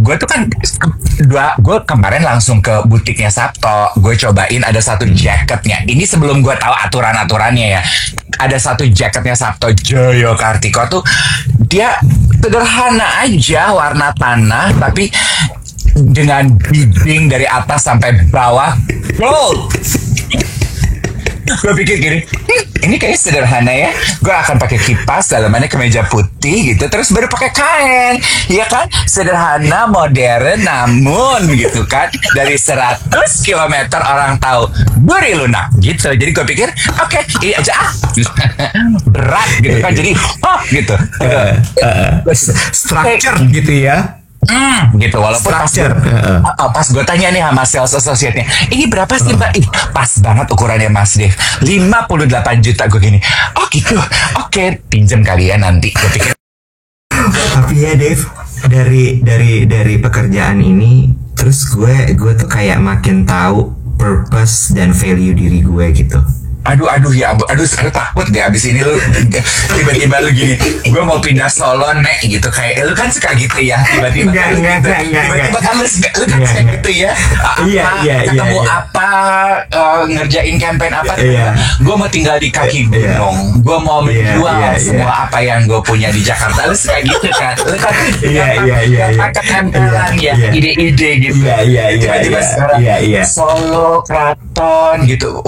gue tuh kan gue kemarin langsung ke butiknya Sabto. Gue cobain ada satu jaketnya. Ini sebelum gue tahu aturan-aturannya ya. Ada satu jaketnya Sabto Joyo Kartiko tuh, dia sederhana aja, warna tanah, tapi dengan bidding dari atas sampai bawah gold. Gue pikir gini, ini kayaknya sederhana ya. Gue akan pakai kipas, dalamannya kemeja putih gitu, terus baru pakai kain, ya kan? Sederhana, modern, namun gitu kan, dari 100 kilometer orang tahu Buri Lunak gitu. Jadi gue pikir, oke, ini aja berat gitu kan, jadi gitu. Structure gitu ya. Gitu, walaupun pas gue tanya nih sama sales associate-nya, ini berapa sih Mbak? Pas banget ukurannya Mas Dev, 58 juta. Gue gini, oh gitu, oke, pinjam kali ya nanti. Gue pikir. Tapi ya Dev, dari pekerjaan ini, terus gue tuh kayak makin tahu purpose dan value diri gue gitu. Aduh ya, sekarang takut deh abis ini lu tiba-tiba lu gini, gue mau pindah Solo nek gitu, kayak lu kan suka gitu ya, tiba-tiba kan lu suka gitu ya, ketemu apa, ngerjain campaign apa, gue mau tinggal di kaki gunung, gue mau menjual semua apa yang gue punya di Jakarta. Lu suka gitu kan, lu kan ketempelan ya, ide-ide gitu, tiba-tiba sekarang Solo, Kraton gitu.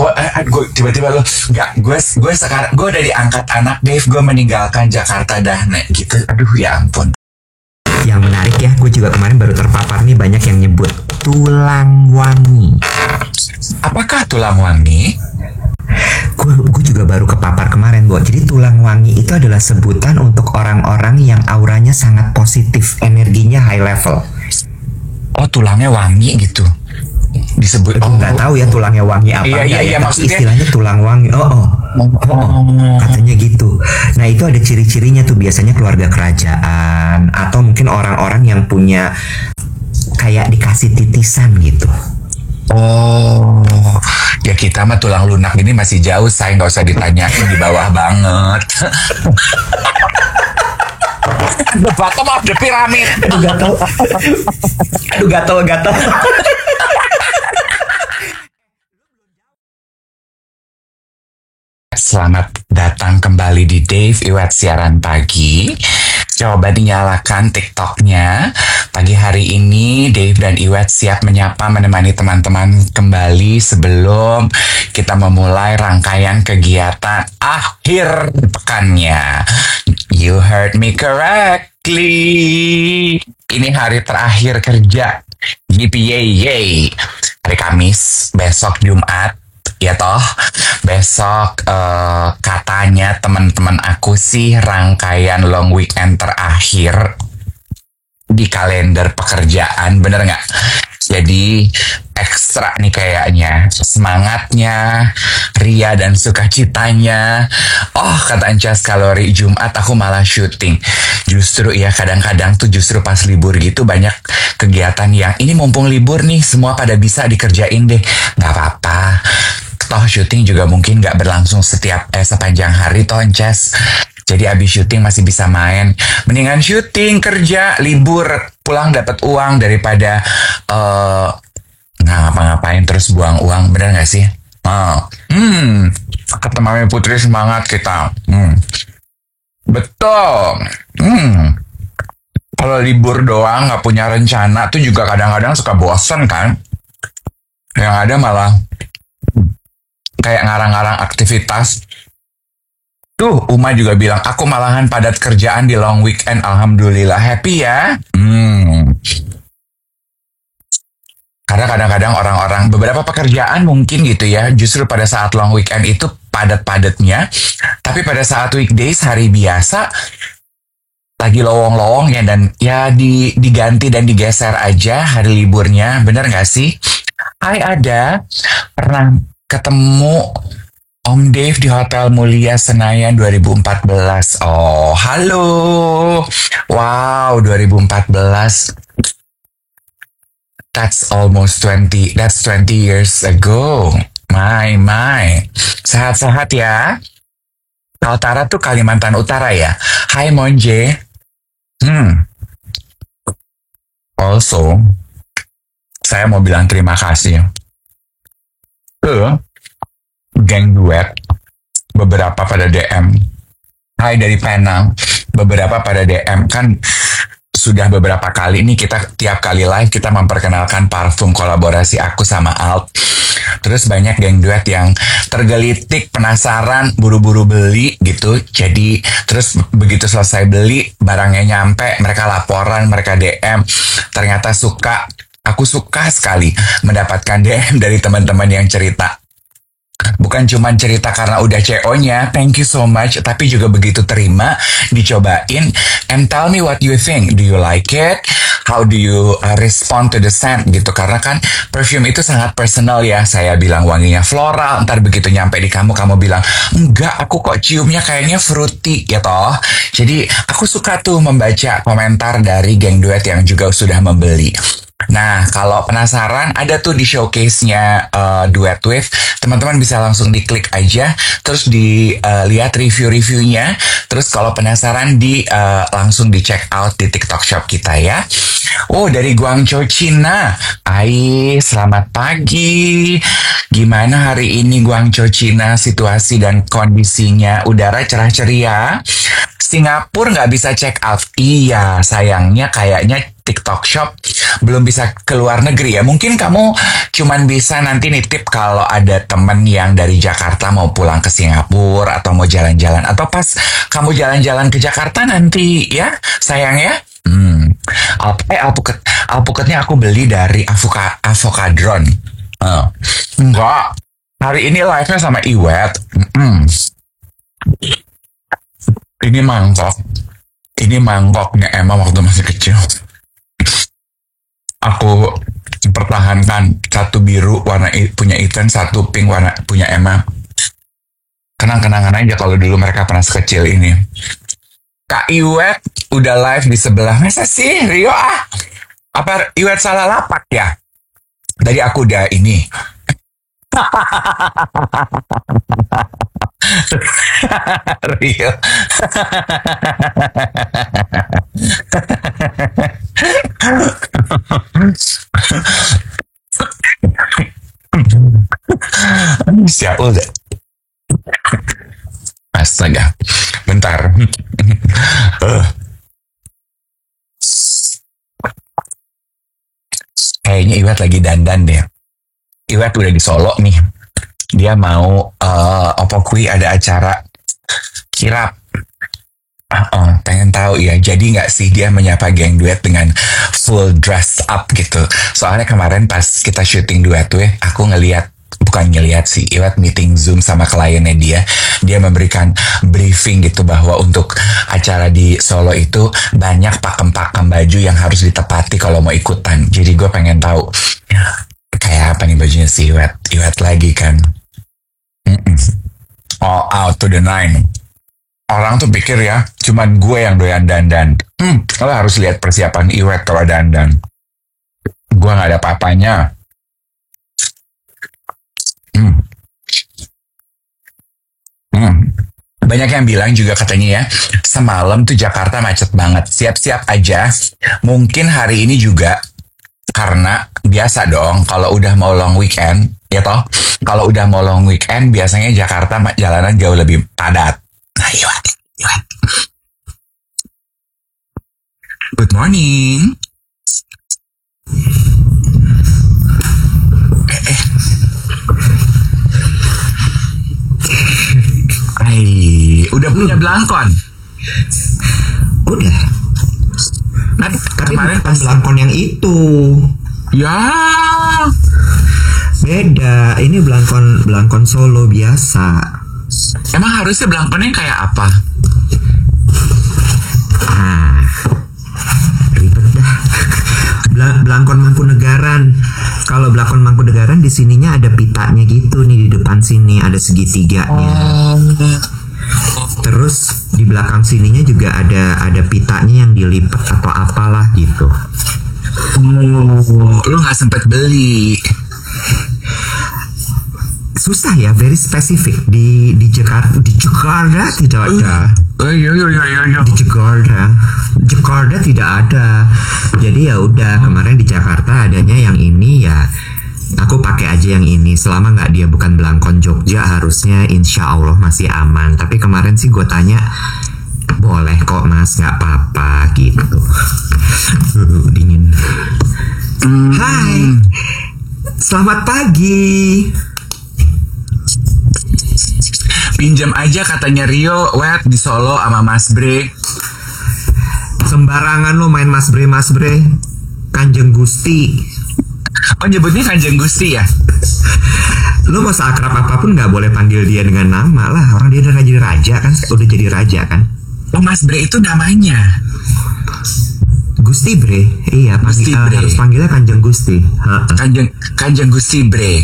Gue tiba-tiba lo nggak, gue sekarang gue udah diangkat anak Dave, gue meninggalkan Jakarta dah nek gitu. Aduh ya ampun. Yang menarik ya, gue juga kemarin baru terpapar nih, banyak yang nyebut tulang wangi. Apakah tulang wangi? Gue juga baru kepapar kemarin, Bo. Jadi tulang wangi itu adalah sebutan untuk orang-orang yang auranya sangat positif, energinya high level. Oh, tulangnya wangi gitu disebut. Nggak tahu ya tulangnya wangi apa. Iya, maksudnya istilahnya tulang wangi. Katanya gitu. Nah, itu ada ciri-cirinya tuh, biasanya keluarga kerajaan atau mungkin orang-orang yang punya kayak dikasih titisan gitu. Oh, ya kita mah tulang lunak ini masih jauh, saya nggak usah ditanyain, di bawah banget. The bottom of the pyramid. Aduh gatel. Selamat datang kembali di Dave Iwet Siaran Pagi. Coba dinyalakan TikToknya. Pagi hari ini Dave dan Iwet siap menyapa, menemani teman-teman kembali sebelum kita memulai rangkaian kegiatan akhir pekannya. You heard me correctly. Ini hari terakhir kerja. Yippee. Hari Kamis, besok Jumat. Ya toh, besok katanya teman-teman aku sih rangkaian long weekend terakhir di kalender pekerjaan, bener nggak? Jadi ekstra nih kayaknya, semangatnya, ria dan sukacitanya. Oh, kata Ancas Kalori, Jumat aku malah syuting. Justru ya, kadang-kadang tuh justru pas libur gitu banyak kegiatan yang ini mumpung libur nih, semua pada bisa dikerjain deh. Nggak apa-apa. Toh syuting juga mungkin nggak berlangsung sepanjang hari toh, Ancas. Jadi abis syuting masih bisa main. Mendingan syuting, kerja, libur, pulang dapat uang daripada nggak ngapa-ngapain terus buang uang. Bener nggak sih? Kata Mami Putri, semangat kita. Betul. Kalau libur doang nggak punya rencana tuh juga kadang-kadang suka bosen kan. Yang ada malah kayak ngarang-ngarang aktivitas. Tuh, Uma juga bilang, aku malahan padat kerjaan di long weekend. Alhamdulillah, happy ya. Karena kadang-kadang orang-orang, beberapa pekerjaan mungkin gitu ya, justru pada saat long weekend itu padat-padatnya. Tapi pada saat weekdays, hari biasa, lagi lowong-lowongnya, dan ya diganti dan digeser aja hari liburnya. Bener gak sih? Hai Ada, pernah ketemu Om Dave di Hotel Mulia Senayan 2014. Oh, halo. Wow, 2014. That's 20 years ago. My. Sehat-sehat ya. Kaltara tuh Kalimantan Utara ya. Hai Monje. Also, saya mau bilang terima kasih ke geng duet, beberapa pada DM. Hai dari Penang, beberapa pada DM. Kan sudah beberapa kali ini kita tiap kali live kita memperkenalkan parfum kolaborasi aku sama Alt. Terus banyak geng duet yang tergelitik, penasaran, buru-buru beli gitu. Jadi terus begitu selesai beli, barangnya nyampe, mereka laporan, mereka DM. Ternyata suka. Aku suka sekali mendapatkan DM dari teman-teman yang cerita. Bukan cuma cerita karena udah CO-nya, thank you so much, tapi juga begitu terima, dicobain, and tell me what you think. Do you like it? How do you respond to the scent gitu? Karena kan perfume itu sangat personal ya. Saya bilang wanginya floral, ntar begitu nyampe di kamu bilang, enggak, aku kok ciumnya kayaknya fruity ya toh. Jadi aku suka tuh membaca komentar dari geng duet yang juga sudah membeli. Nah, kalau penasaran, ada tuh di showcase-nya Duet With. Teman-teman bisa langsung diklik aja, terus dilihat review-reviewnya. Terus kalau penasaran, langsung di check out di TikTok Shop kita ya. Oh, dari Guangzhou, Cina. Hai, selamat pagi. Gimana hari ini Guangzhou, Cina, situasi dan kondisinya? Udara cerah ceria. Singapura nggak bisa check out. Iya, sayangnya kayaknya TikTok Shop belum bisa keluar negeri ya. Mungkin kamu cuman bisa nanti nitip kalau ada temen yang dari Jakarta mau pulang ke Singapura atau mau jalan-jalan. Atau pas kamu jalan-jalan ke Jakarta nanti ya, sayang ya. Alpukatnya aku beli dari Avocadron. Enggak. Hari ini live-nya sama Iwet. Ini mangkok. Ini mangkoknya Emma waktu masih kecil. Aku pertahankan satu biru warna punya Ethan, satu pink warna punya Emma. Kenang-kenangan aja kalau dulu mereka pernah sekecil ini. Kak Iwet udah live di sebelah. Masa sih Rio Apa Iwet salah lapak ya? Tadi aku udah ini. Rio. Siapa deh? Astaga. Bentar. Kayaknya Iwet lagi dandan deh. Iwet udah di Solo nih. Dia mau opokui ada acara kirap. Pengen tahu ya. Jadi nggak sih dia menyapa geng duet dengan full dress up gitu. Soalnya kemarin pas kita syuting duet tuh, aku bukan ngeliat sih, Iwet meeting Zoom sama kliennya dia memberikan briefing gitu bahwa untuk acara di Solo itu banyak pakem-pakem baju yang harus ditepati kalau mau ikutan. Jadi gue pengen tahu kayak apa nih bajunya si Iwet lagi kan. All out to the nine. Orang tuh pikir ya, cuman gue yang doyan dandan. Lo harus lihat persiapan Iwet kalau dandan. Gue gak ada apa-apanya. Banyak yang bilang juga katanya ya, semalam tuh Jakarta macet banget. Siap-siap aja. Mungkin hari ini juga, karena biasa dong kalau udah mau long weekend, ya toh. Kalau udah mau long weekend, biasanya Jakarta jalanan jauh lebih padat. Nah, Iwet. Good morning. Udah punya belangkon? Udah. Kan Tapi kemarin bukan belangkon yang itu. Ya. Beda. Ini belangkon Solo biasa. Emang harusnya belangkonnya kayak apa? Ribet dah. Belangkon Mangkunegaran. Kalau belangkon Mangkunegaran di sininya ada pitanya gitu nih, di depan sini ada segitiganya. Terus di belakang sininya juga ada pitanya yang dilipat atau apalah gitu. Lu nggak sempet beli? Susah ya, very specific di Jakarta tidak ada. Oh iya iya iya iya. Di Jakarta tidak ada. Jadi ya udah, kemarin di Jakarta adanya yang ini ya. Aku pakai aja yang ini. Selama nggak dia bukan belangkon Jogja, harusnya insya Allah masih aman. Tapi kemarin sih gue tanya, boleh kok mas, nggak apa-apa gitu. Dingin. Hai, selamat pagi. Pinjam aja katanya Rio, wet di Solo sama Mas Bre. Sembarangan lo main Mas Bre. Kanjeng Gusti. Oh nyebutnya Kanjeng Gusti ya? Lo mau seakrab apapun nggak boleh panggil dia dengan nama lah. Orang dia udah jadi raja kan, udah jadi raja kan. Oh Mas Bre itu namanya. Gusti Bre. Iya, Gusti Bre. Harus panggilnya Kanjeng Gusti. Kanjeng Gusti Bre.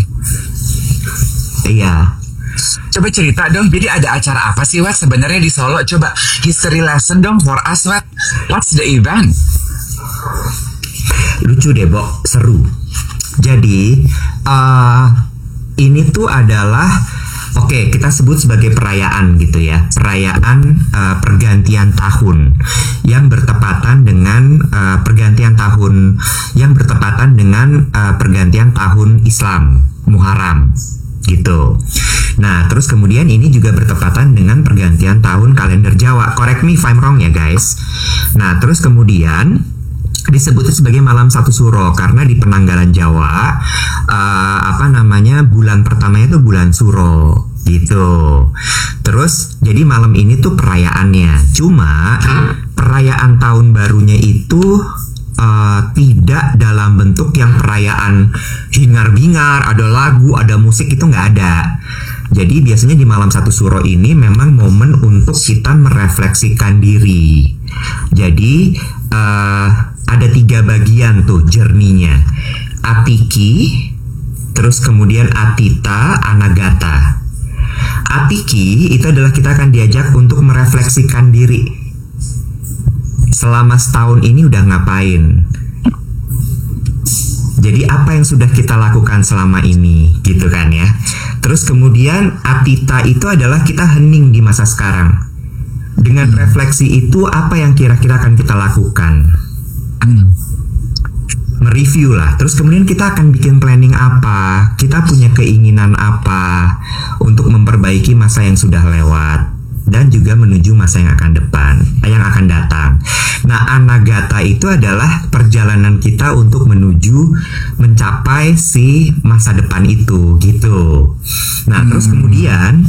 Iya. Coba cerita dong, jadi ada acara apa sih Wat sebenarnya di Solo? Coba history lesson dong for us Wat. What's the event? Lucu deh, Bo. Seru. Jadi, ini tuh adalah, oke, kita sebut sebagai perayaan gitu ya. Perayaan pergantian tahun yang bertepatan dengan pergantian tahun Islam, Muharram gitu. Nah, terus kemudian ini juga bertepatan dengan pergantian tahun kalender Jawa. Correct me if I'm wrong ya guys. Nah, terus kemudian disebut sebagai malam satu suro karena di penanggalan Jawa bulan pertamanya itu bulan suro gitu. Terus jadi malam ini tuh perayaannya. Cuma perayaan tahun barunya itu tidak dalam bentuk yang perayaan hingar-bingar, ada lagu, ada musik, itu nggak ada. Jadi biasanya di malam satu suro ini memang momen untuk kita merefleksikan diri. Jadi ada 3 bagian tuh journey-nya. Atiki, terus kemudian Atita, Anagata. Atiki itu adalah kita akan diajak untuk merefleksikan diri. Selama setahun ini udah ngapain? Jadi apa yang sudah kita lakukan selama ini gitu kan ya. Terus kemudian Atita itu adalah kita hening di masa sekarang. Dengan refleksi itu apa yang kira-kira akan kita lakukan? Mereview lah. Terus kemudian kita akan bikin planning apa? Kita punya keinginan apa untuk memperbaiki masa yang sudah lewat dan juga menuju masa yang akan datang. Nah, Anagata itu adalah perjalanan kita untuk menuju mencapai si masa depan itu gitu. Nah, terus kemudian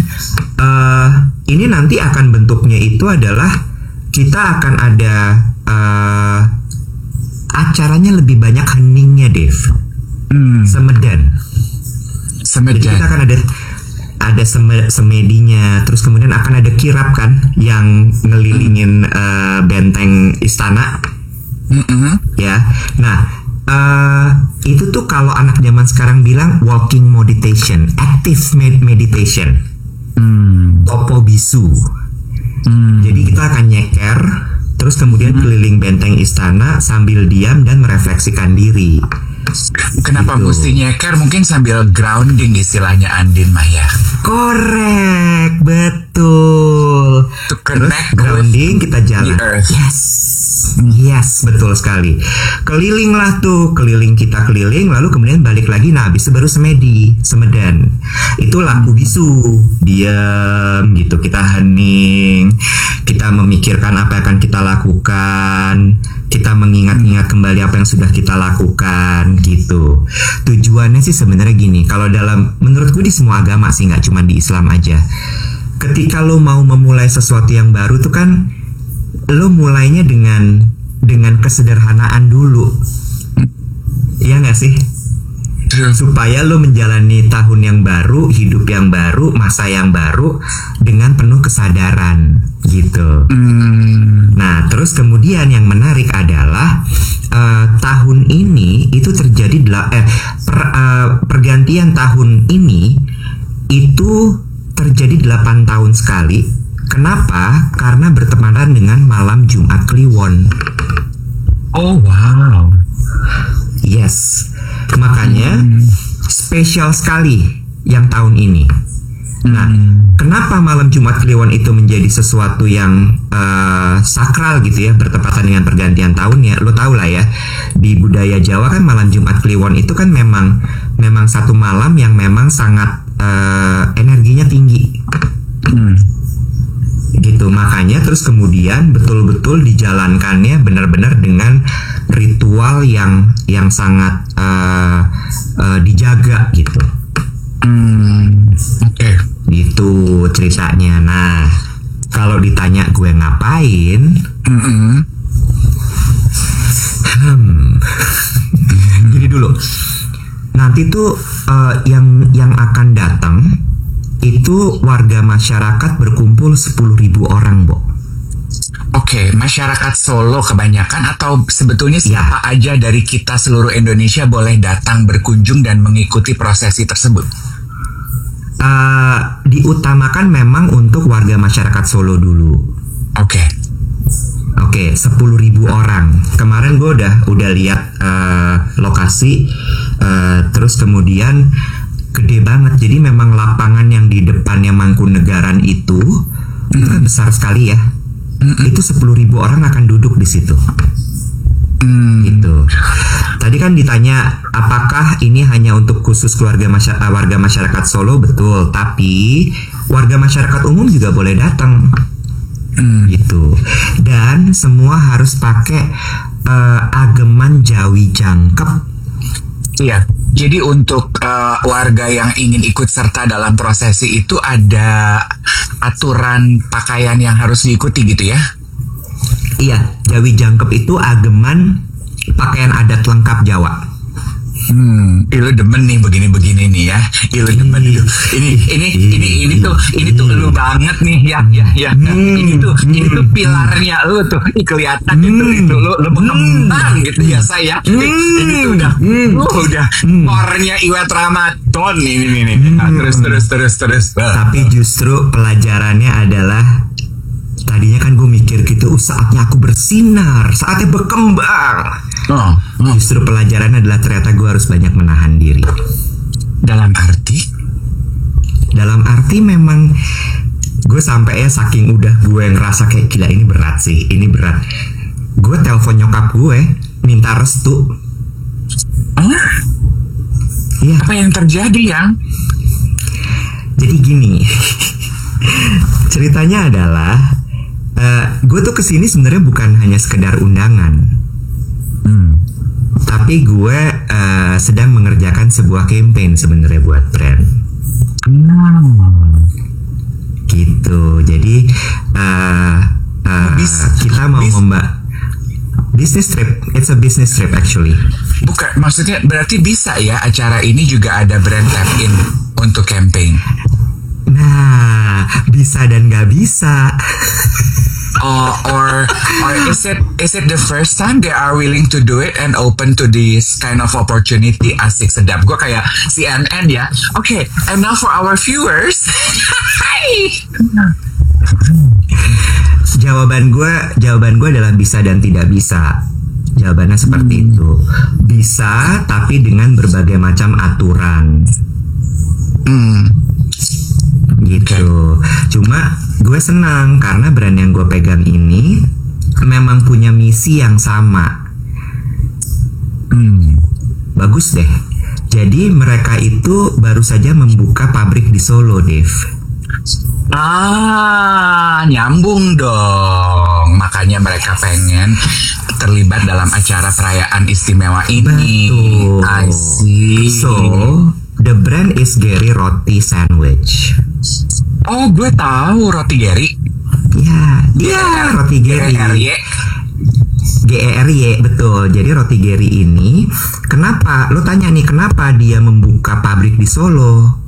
ini nanti akan bentuknya itu adalah kita akan ada acaranya lebih banyak heningnya, Dev. Semedan. Jadi kita akan ada semedinya, terus kemudian akan ada kirap kan yang ngelilingin benteng istana. Ya. Nah, itu tuh kalau anak zaman sekarang bilang walking meditation, active meditation. Topo bisu. Jadi kita akan nyeker, terus kemudian keliling benteng istana sambil diam dan merefleksikan diri. Kenapa gitu. mesti nyeker? Mungkin sambil grounding istilahnya Andin Maya. Korek, betul. To connect grounding, kita jalan. Yes, betul sekali. Keliling kita keliling, lalu kemudian balik lagi. Nah, habis itu baru Semedan. Itu lampu bisu, diam gitu. Kita hening, kita memikirkan apa yang akan kita lakukan. Kita mengingat-ingat kembali apa yang sudah kita lakukan gitu. Tujuannya sih sebenarnya gini. Kalau menurutku di semua agama sih, nggak cuma di Islam aja. Ketika lo mau memulai sesuatu yang baru tuh kan, lo mulainya dengan kesederhanaan dulu. Iya nggak sih? Supaya lo menjalani tahun yang baru, hidup yang baru, masa yang baru dengan penuh kesadaran gitu. Nah, terus kemudian yang menarik adalah tahun ini itu terjadi pergantian tahun ini itu terjadi 8 tahun sekali. Kenapa? Karena bertepatan dengan malam Jumat Kliwon. Oh wow. Yes. Makanya spesial sekali yang tahun ini. Nah, kenapa malam Jumat Kliwon itu menjadi sesuatu yang sakral gitu ya, bertepatan dengan pergantian tahunnya? Lo tau lah ya, di budaya Jawa kan malam Jumat Kliwon itu kan memang satu malam yang memang sangat energinya tinggi. Gitu, makanya terus kemudian betul-betul dijalankannya benar-benar dengan ritual yang sangat dijaga gitu. Oke. Gitu ceritanya. Nah, kalau ditanya gue ngapain, gini dulu. Nanti tuh yang akan datang itu warga masyarakat berkumpul 10.000 orang, Bo. Oke, masyarakat Solo kebanyakan atau sebetulnya siapa aja dari kita seluruh Indonesia boleh datang berkunjung dan mengikuti prosesi tersebut? Diutamakan memang untuk warga masyarakat Solo dulu. Oke, 10.000 orang. Kemarin gue udah lihat lokasi, terus kemudian gede banget. Jadi memang lapangan yang di depannya Mangkunegaran itu kan besar sekali ya. Itu 10.000 orang akan duduk di situ. Gitu. Tadi kan ditanya apakah ini hanya untuk khusus warga masyarakat Solo, betul. Tapi warga masyarakat umum juga boleh datang. Gitu. Dan semua harus pakai ageman Jawi Jangkep. iya. Jadi untuk warga yang ingin ikut serta dalam prosesi itu ada aturan pakaian yang harus diikuti gitu ya? Iya, Jawi Jangkep itu ageman pakaian adat lengkap Jawa. Lu demen nih begini-begini nih ya. Lu demen itu. Ini tuh lu banget nih ya. Ini tuh pilarnya lu tuh. Kelihatan itu lu berkembang gitu ya saya. Ini tuh udah core-nya Iwet Ramadan ini. Nah, terus. Tapi justru pelajarannya adalah tadinya kan gue mikir gitu, saatnya aku bersinar, saatnya berkembang. Justru pelajarannya adalah ternyata gue harus banyak menahan diri. Dalam arti? Dalam arti memang gue sampai ya saking udah gue ngerasa kayak gila ini berat sih, ini berat. Gue telepon nyokap gue minta restu. Iya. Apa yang terjadi yang? Jadi gini, ceritanya adalah gue tuh kesini sebenarnya bukan hanya sekedar undangan. Tapi gue sedang mengerjakan sebuah campaign sebenarnya buat brand. Gitu. Jadi kita mau business trip. It's a business trip actually. Bukan, maksudnya berarti bisa ya acara ini juga ada brand tap in untuk campaign. Nah, bisa dan nggak bisa. Or is it the first time they are willing to do it and open to this kind of opportunity? Asik sedap. Gue kayak CNN ya. Okay, and now for our viewers. Jawaban gue adalah bisa dan tidak bisa. Jawabannya seperti itu. Bisa, tapi dengan berbagai macam aturan. Gitu. Cuma gue senang karena brand yang gue pegang ini memang punya misi yang sama. Bagus deh. Jadi mereka itu baru saja membuka pabrik di Solo, Dave. Nyambung dong. Makanya mereka pengen terlibat dalam acara perayaan istimewa ini. Betul. I see. So, the brand is Gary Roti Sandwich. Oh, gue tahu roti Gary. Ya, roti Gary. GERY, betul. Jadi roti Gary ini, kenapa? Lo tanya nih, kenapa dia membuka pabrik di Solo?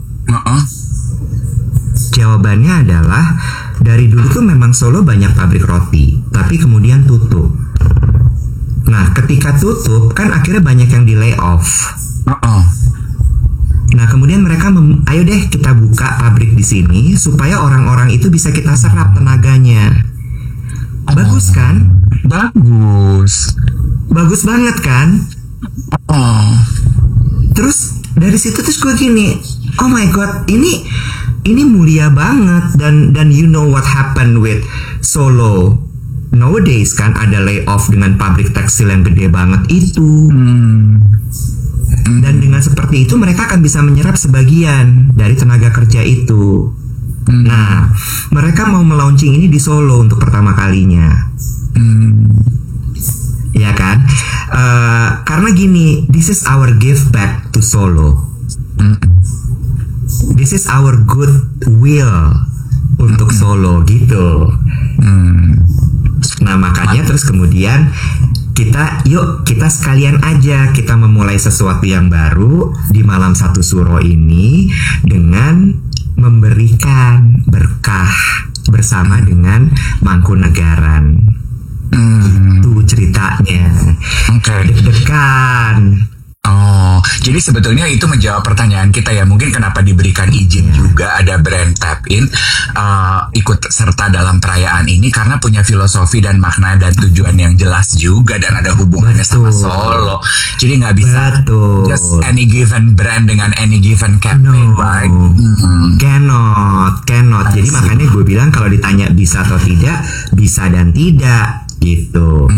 Jawabannya adalah dari dulu tuh memang Solo banyak pabrik roti, tapi kemudian tutup. Nah, ketika tutup kan akhirnya banyak yang di lay off. Nah, kemudian mereka ayo deh kita buka pabrik di sini supaya orang-orang itu bisa kita serap tenaganya. Bagus kan? Bagus banget kan? Terus dari situ terus gue gini, oh my god, ini ini mulia banget, dan you know what happened with Solo nowadays kan, ada layoff dengan pabrik tekstil yang gede banget itu. Dan dengan seperti itu mereka akan bisa menyerap sebagian dari tenaga kerja itu. Nah, mereka mau melaunching ini di Solo untuk pertama kalinya. Ya kan? Karena gini, this is our give back to Solo. This is our goodwill untuk Solo gitu. Nah, makanya terus kemudian kita sekalian aja kita memulai sesuatu yang baru di malam 1 Suro ini dengan memberikan berkah bersama dengan Mangkunegaran. Itu ceritanya. Deg-degan. Oh, jadi sebetulnya itu menjawab pertanyaan kita ya. Mungkin kenapa diberikan izin juga ada brand Tap In ikut serta dalam perayaan ini, karena punya filosofi dan makna dan tujuan yang jelas juga, dan ada hubungannya sama Solo. Jadi nggak bisa just any given brand dengan any given campaign, right? Cannot. Jadi makanya gue bilang kalau ditanya bisa atau tidak, bisa dan tidak gitu.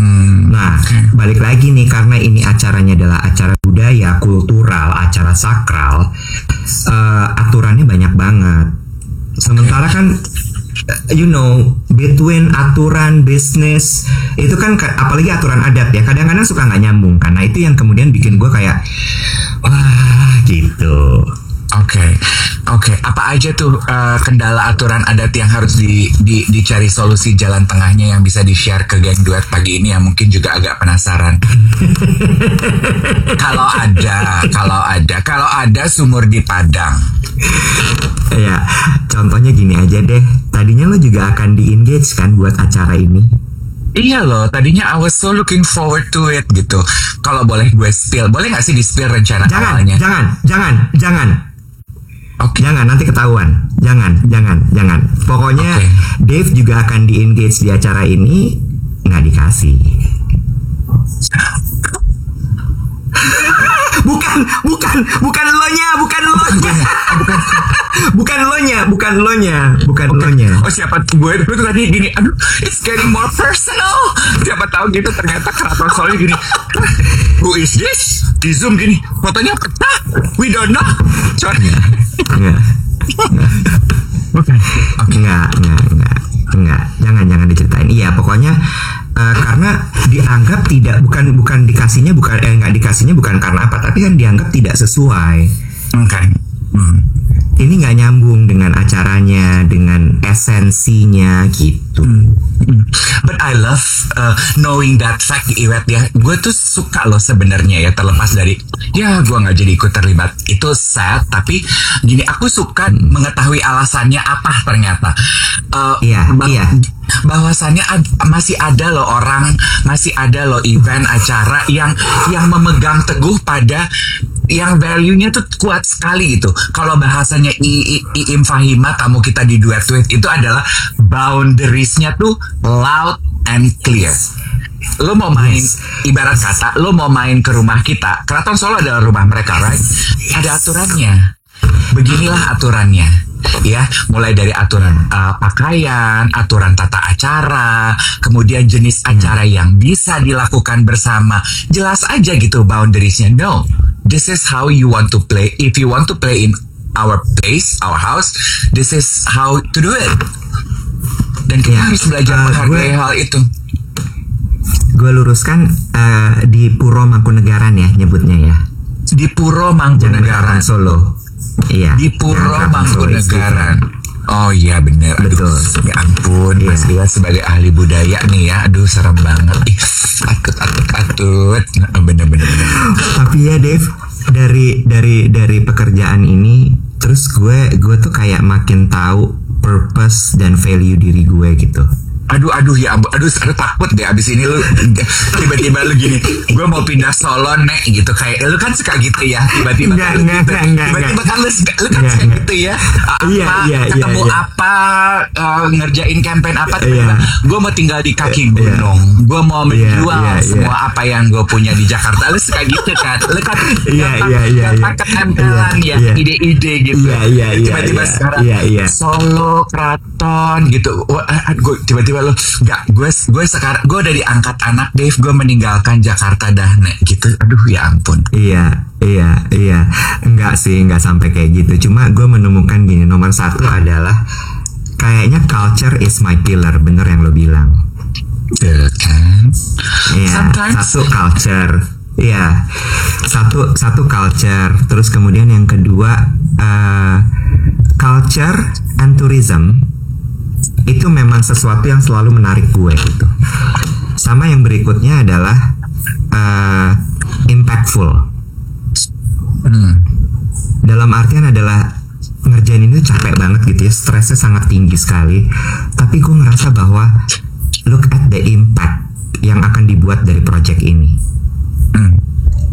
Nah, balik lagi nih, karena ini acaranya adalah acara budaya, kultural, acara sakral, aturannya banyak banget. Sementara kan, you know, between aturan bisnis itu kan, apalagi aturan adat ya, kadang-kadang suka nggak nyambung kan. Nah, itu yang kemudian bikin gue kayak, wah gitu. Oke. Apa aja tuh kendala aturan adat yang harus dicari solusi jalan tengahnya yang bisa di-share ke geng duet pagi ini, yang mungkin juga agak penasaran. Kalau ada sumur di Padang. Ya, contohnya gini aja deh. Tadinya lo juga akan di-engage kan buat acara ini? Iya loh, tadinya I was so looking forward to it gitu. Kalau boleh gue spill, boleh gak sih di-spill rencana awalnya? Jangan. Okay. Jangan, nanti ketahuan. Jangan. Pokoknya Dave juga akan di-engage di acara ini, nggak dikasih. Bukan lo-nya. Oh, siapa gue dulu tuh tadi gini, aduh, it's getting more personal. Siapa tahu gitu, ternyata Keraton Solo gini. Who is this? Di Zoom gini, fotonya pecah. We don't know. Sorry. Enggak. Jangan diceritain. Iya, pokoknya karena dianggap bukan dikasihnya nggak dikasihnya bukan karena apa, tapi kan dianggap tidak sesuai. Ini nggak nyambung dengan acaranya, dengan esensinya gitu. But I love knowing that fact, Iwet ya. Gue tuh suka loh sebenarnya ya, terlepas dari ya gue nggak jadi ikut terlibat, itu sad. Tapi gini, aku suka mengetahui alasannya apa ternyata. Bahwasannya masih ada loh orang, masih ada loh event, acara yang memegang teguh pada yang value-nya tuh kuat sekali gitu. Kalau bahasanya Iim Fahima, tamu kita di Duet Tweet, itu adalah boundaries-nya tuh loud and clear. Lo mau main, ibarat kata, lo mau main ke rumah kita, Keraton Solo adalah rumah mereka, right? Ada aturannya. Beginilah aturannya, ya, mulai dari aturan pakaian, aturan tata acara, kemudian jenis acara yang bisa dilakukan bersama. Jelas aja gitu boundariesnya. No, this is how you want to play. If you want to play in our place, our house, this is how to do it. Dan kita harus belajar menghargai hal itu. Gue luruskan, di Puro Mangkunegaran ya nyebutnya ya. Di Puro Mangkunegaran Solo. Iya. Di Puro Mangkunegaran. Oh iya bener. Betul. Ya ampun, Mas Iwa sebagai ahli budaya nih ya. Aduh, serem banget. Atut. Bener. Tapi ya Dave, dari pekerjaan ini, terus gue tuh kayak makin tahu purpose dan value diri gue gitu. aduh ya aduh takut deh abis ini lu tiba-tiba lu gini, gue mau pindah Solo nek gitu, kayak lu kan suka gitu ya, tiba-tiba tiba-tiba kan lu kan suka gitu ya, ketemu apa, ngerjain campaign apa, tiba-tiba gue mau tinggal di kaki gunung, gue mau menjual semua apa yang gue punya di Jakarta, lu suka gitu kan, lu kan gampang ketempelan ya ide-ide gitu, tiba-tiba sekarang Solo Kraton gitu, gue tiba-tiba lo nggak, gue sekarang gue udah diangkat anak Dave, gue meninggalkan Jakarta dah nek gitu, aduh ya ampun. Iya enggak sih, enggak sampai kayak gitu, cuma gue menemukan gini, nomor satu adalah kayaknya culture is my pillar, bener yang lo bilang kan. Iya, satu culture. Iya, satu culture, terus kemudian yang kedua culture and tourism itu memang sesuatu yang selalu menarik gue gitu. Sama yang berikutnya adalah impactful. Dalam artian adalah ngerjain ini capek banget gitu ya, stresnya sangat tinggi sekali. Tapi gue ngerasa bahwa look at the impact yang akan dibuat dari project ini.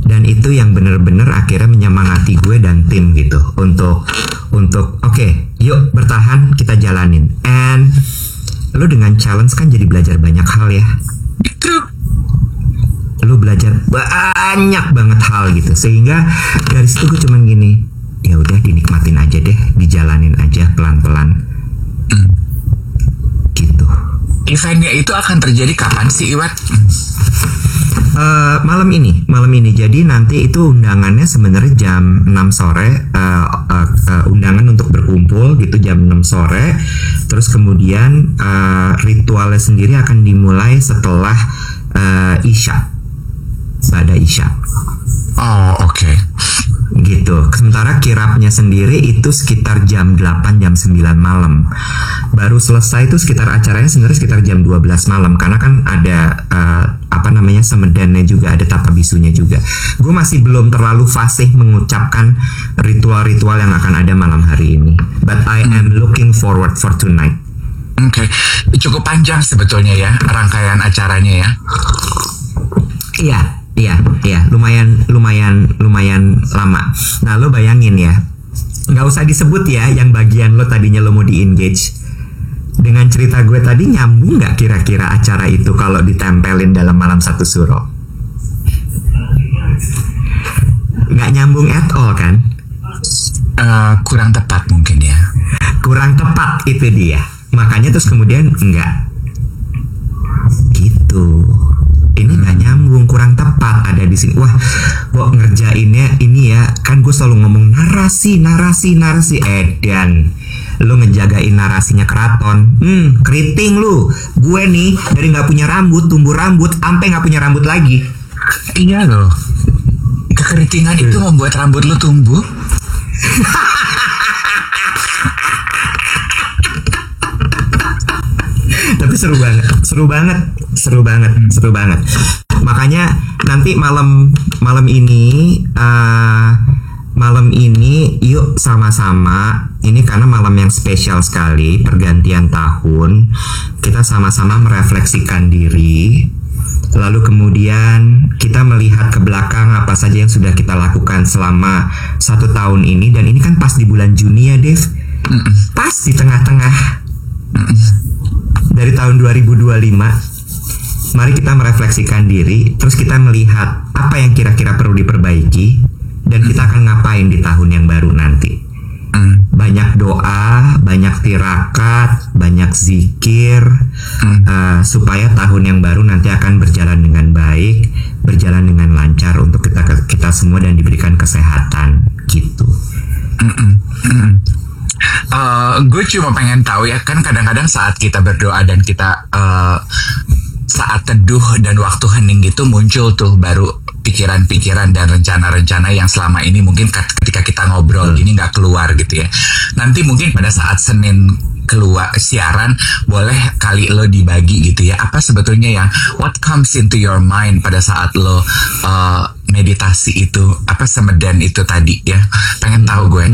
Dan itu yang bener-bener akhirnya menyemangati gue dan tim gitu untuk oke, yuk bertahan, kita jalanin. And lu dengan challenge kan jadi belajar banyak hal ya. Lu belajar banyak banget hal gitu, sehingga dari situ gue cuman gini, ya udah dinikmatin aja deh, dijalanin aja pelan-pelan. Gitu. Eventnya itu akan terjadi kapan sih, Iwat? Malam ini. Jadi nanti itu undangannya sebenarnya jam 6 sore. Undangan untuk berkumpul gitu jam 6 sore. Terus kemudian ritualnya sendiri akan dimulai setelah Isya. Pada Isya. Oh, oke. Gitu. Sementara kirapnya sendiri itu sekitar jam 8 jam 9 malam. Baru selesai itu sekitar acaranya sebenarnya sekitar jam 12 malam, karena kan ada semedannya juga, ada tapa bisunya juga. Gue masih belum terlalu fasih mengucapkan ritual-ritual yang akan ada malam hari ini. But I am looking forward for tonight. Oke. Cukup panjang sebetulnya ya rangkaian acaranya ya. Iya, lumayan lama. Nah, lo bayangin ya, nggak usah disebut ya yang bagian lo tadinya lo mau di-engage. Dengan cerita gue tadi, nyambung nggak kira-kira acara itu kalau ditempelin dalam malam satu suro? Nggak nyambung at all kan? Kurang tepat mungkin ya. Kurang tepat itu dia. Makanya terus kemudian enggak. Gitu. Ini nggak nyambung, kurang tepat ada di sini. Wah, kok ngerjainnya ini ya, kan gue selalu ngomong narasi. Dan lu ngejagain narasinya keraton. Keriting lu. Gue nih dari nggak punya rambut, tumbuh rambut, sampai nggak punya rambut lagi. Iya loh. Kekeritingan itu membuat rambut lu tumbuh. Tapi seru banget. Makanya nanti malam ini yuk sama-sama, ini karena malam yang spesial sekali, pergantian tahun, kita sama-sama merefleksikan diri, lalu kemudian kita melihat ke belakang apa saja yang sudah kita lakukan selama 1 tahun ini. Dan ini kan pas di bulan Juni ya, Dev, pas di tengah-tengah dari tahun 2025. Mari kita merefleksikan diri, terus kita melihat apa yang kira-kira perlu diperbaiki, dan kita akan ngapain di tahun yang baru nanti. Banyak doa, banyak tirakat, banyak zikir, supaya tahun yang baru nanti akan berjalan dengan baik, berjalan dengan lancar untuk kita semua, dan diberikan kesehatan gitu. Gue cuma pengen tahu ya, kan kadang-kadang saat kita berdoa dan kita saat teduh dan waktu hening gitu, muncul tuh baru pikiran-pikiran dan rencana-rencana yang selama ini mungkin ketika kita ngobrol ini nggak keluar gitu ya. Nanti mungkin pada saat Senin keluar siaran, boleh kali lo dibagi gitu ya, apa sebetulnya yang what comes into your mind pada saat lo meditasi itu, apa semedan itu tadi ya. Pengen tahu gue.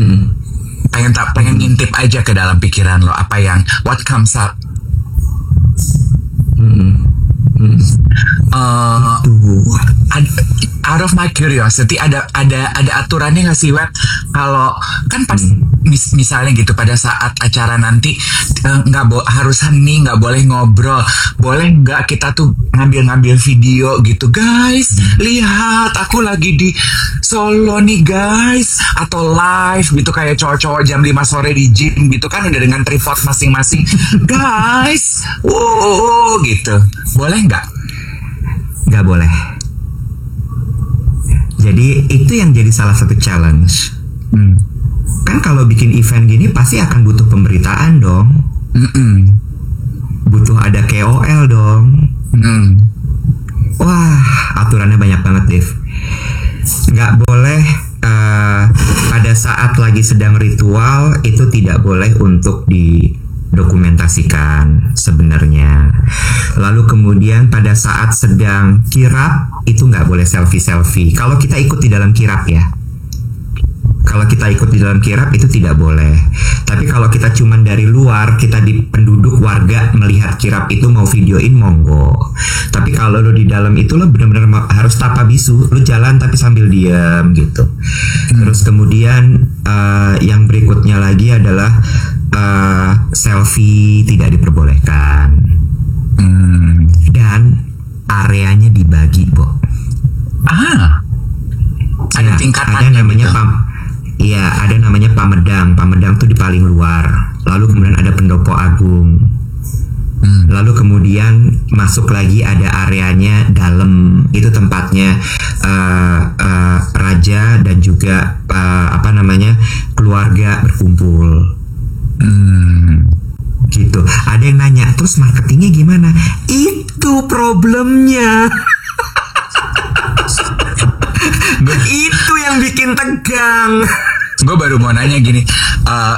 Pengen intip aja ke dalam pikiran lo, apa yang what comes up. Tuh. Out of my curiosity, ada aturannya nggak sih, Web? Kalau kan pas misalnya gitu pada saat acara nanti nggak harus hening, nggak boleh ngobrol, boleh nggak kita tuh ngambil video gitu, guys, lihat aku lagi di Solo nih guys, atau live gitu kayak cowok-cowok jam 5 sore di gym gitu kan udah dengan tripod masing-masing, guys, wow gitu, boleh nggak? Nggak boleh. Jadi itu yang jadi salah satu challenge. Kan kalau bikin event gini pasti akan butuh pemberitaan dong. Butuh ada KOL dong. Wah, aturannya banyak banget, Dev. Nggak boleh pada saat lagi sedang ritual itu tidak boleh untuk didokumentasikan sebenarnya. Lalu kemudian pada saat sedang kirap itu nggak boleh selfie. Kalau kita ikut di dalam kirap ya. Kalau kita ikut di dalam kirap itu tidak boleh. Tapi kalau kita cuman dari luar, kita di penduduk warga melihat kirap itu mau videoin monggo. Tapi kalau lo di dalam itu lo benar-benar harus tapa bisu, lo jalan tapi sambil diam gitu. Terus kemudian yang berikutnya lagi adalah selfie tidak diperbolehkan. Dan areanya dibagi, Bo. Ada tingkatan. Ada namanya Iya, ada namanya Pamedang. Pamedang tuh di paling luar. Lalu kemudian ada Pendopo Agung. Lalu kemudian masuk lagi ada areanya dalam. Itu tempatnya raja dan juga keluarga berkumpul. Gitu. Ada yang nanya, terus marketingnya gimana? Itu problemnya. Itu yang bikin tegang. Gue baru mau nanya gini,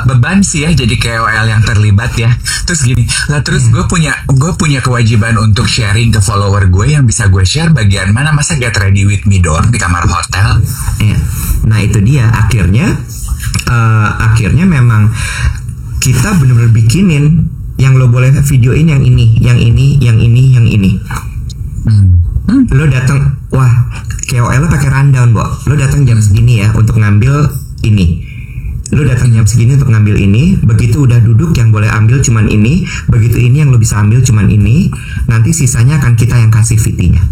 beban sih ya jadi KOL yang terlibat ya. Terus gini, terus gue punya kewajiban untuk sharing ke follower gue yang bisa gue share bagian mana, masa get ready with me doang di kamar hotel? Ya. Nah itu dia akhirnya memang kita benar-benar bikinin yang lo boleh videoin yang ini. Lo datang, wah KOL lo pakai rundown, Bo. Lo datang jam segini ya untuk ngambil ini. Lo datang jam segini untuk ngambil ini. Begitu udah duduk yang boleh ambil cuman ini. Begitu ini yang lo bisa ambil cuman ini. Nanti sisanya akan kita yang kasih VT-nya.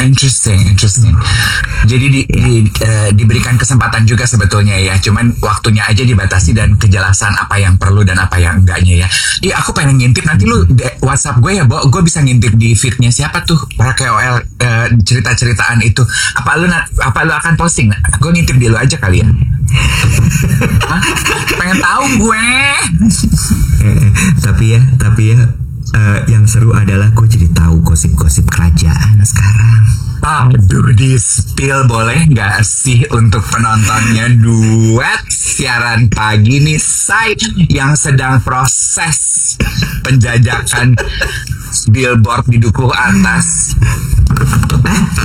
Interesting. Jadi diberikan kesempatan juga sebetulnya ya. Cuman waktunya aja dibatasi dan kejelasan apa yang perlu dan apa yang enggaknya ya. Aku pengen ngintip nanti lu WhatsApp gue ya, Bo. Gue bisa ngintip di feednya siapa tuh para KOL cerita-ceritaan itu. Apa lu akan posting? Gue ngintip di lu aja kali ya. Pengen tahu gue. Tapi ya. Yang seru adalah gue jadi tahu gosip-gosip kerajaan sekarang. Aduh, di spill boleh nggak sih untuk penontonnya duet siaran pagi nih, Say, yang sedang proses penjajakan billboard di Dukuh Atas.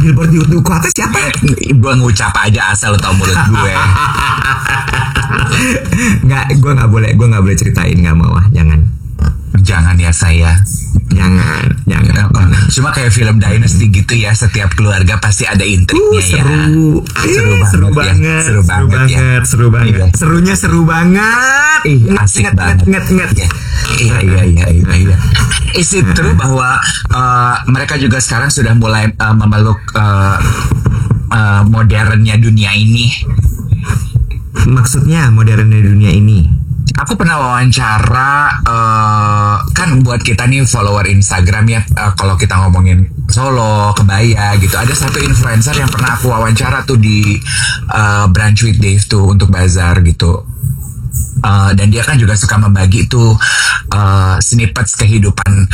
Billboard di Dukuh Atas siapa? Gue ngucap aja asal lo tau mulut gue. Gue nggak boleh ceritain, nggak mau, jangan. Jangan ya saya. Jangan. Cuma kayak film Dynasty gitu ya, setiap keluarga pasti ada intriknya ya. Seru banget. Iya. Serunya seru banget. Asik banget. Iya. Is it true bahwa mereka juga sekarang sudah mulai memeluk modernnya dunia ini? Maksudnya modernnya dunia ini? Aku pernah wawancara, kan buat kita nih follower Instagram ya, kalau kita ngomongin Solo, Kebaya gitu, ada satu influencer yang pernah aku wawancara tuh di Brunch with Dave tuh untuk bazar gitu. Dan dia kan juga suka membagi tuh snippets kehidupan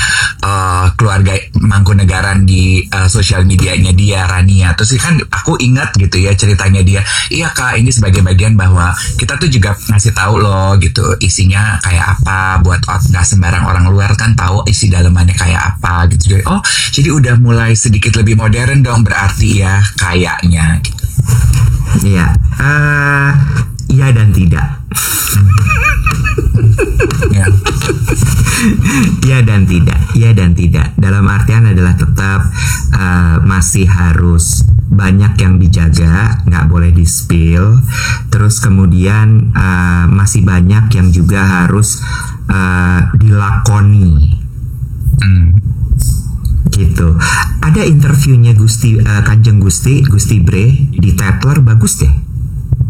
keluarga Mangkunegaran di sosial medianya dia, Rania. Terus kan aku ingat gitu ya ceritanya dia, iya Kak, ini sebagai bagian bahwa kita tuh juga ngasih tahu loh gitu isinya kayak apa, buat nggak sembarang orang luar kan tahu isi dalamannya kayak apa gitu. Oh, jadi udah mulai sedikit lebih modern dong berarti ya kayaknya gitu. Iya, iya dan tidak. Ya. Ya dan tidak, ya dan tidak. Dalam artian adalah tetap masih harus banyak yang dijaga, nggak boleh di-spill. Terus kemudian masih banyak yang juga harus dilakoni. Gitu. Ada interviewnya Kanjeng Gusti Bre di Tatler, bagus deh.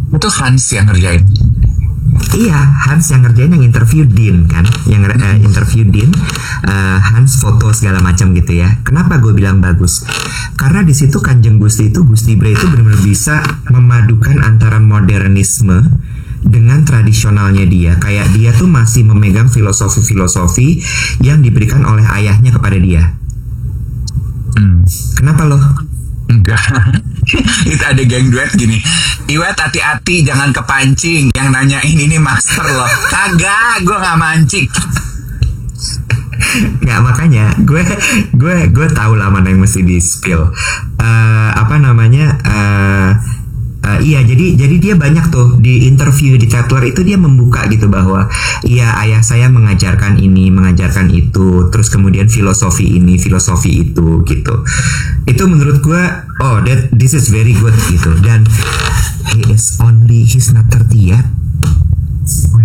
Itu Hans yang ngerjain. Iya, Hans yang ngerjain, yang interview Dean kan, yang interview Dean, Hans foto segala macam gitu ya. Kenapa gue bilang bagus? Karena di situ Kanjeng Gusti Bre itu benar-benar bisa memadukan antara modernisme dengan tradisionalnya dia. Kayak dia tuh masih memegang filosofi yang diberikan oleh ayahnya kepada dia. Kenapa loh? Enggak. Itu ada geng duet gini. Iwet hati-hati jangan kepancing. Yang nanyain ini master loh. Kagak, gue gak mancing. Nggak, makanya gue tahu lah mana yang mesti di spill. Iya, jadi dia banyak tuh di interview di Tatler itu dia membuka gitu bahwa iya, ayah saya mengajarkan ini, mengajarkan itu, terus kemudian filosofi ini, filosofi itu gitu. Itu menurut gue, this is very good gitu. Dan he's not 30 yet.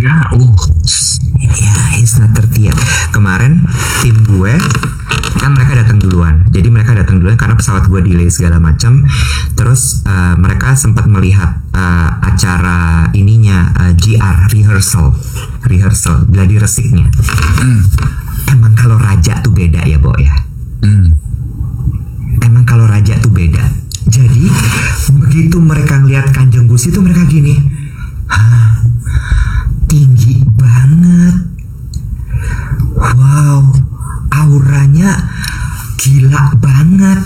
Ya, Ya, he's not 30 yet. Kemarin tim gue kan mereka datang duluan. Jadi mereka datang duluan karena pesawat gue delay segala macam. Terus mereka sempat melihat acara ininya GR rehearsal gladi resiknya. Emang kalau raja tuh beda ya, Bo ya. Emang kalau raja tuh beda. Jadi begitu mereka ngeliat Kanjeng Gusti itu mereka gini, tinggi banget. Wow, auranya gila banget.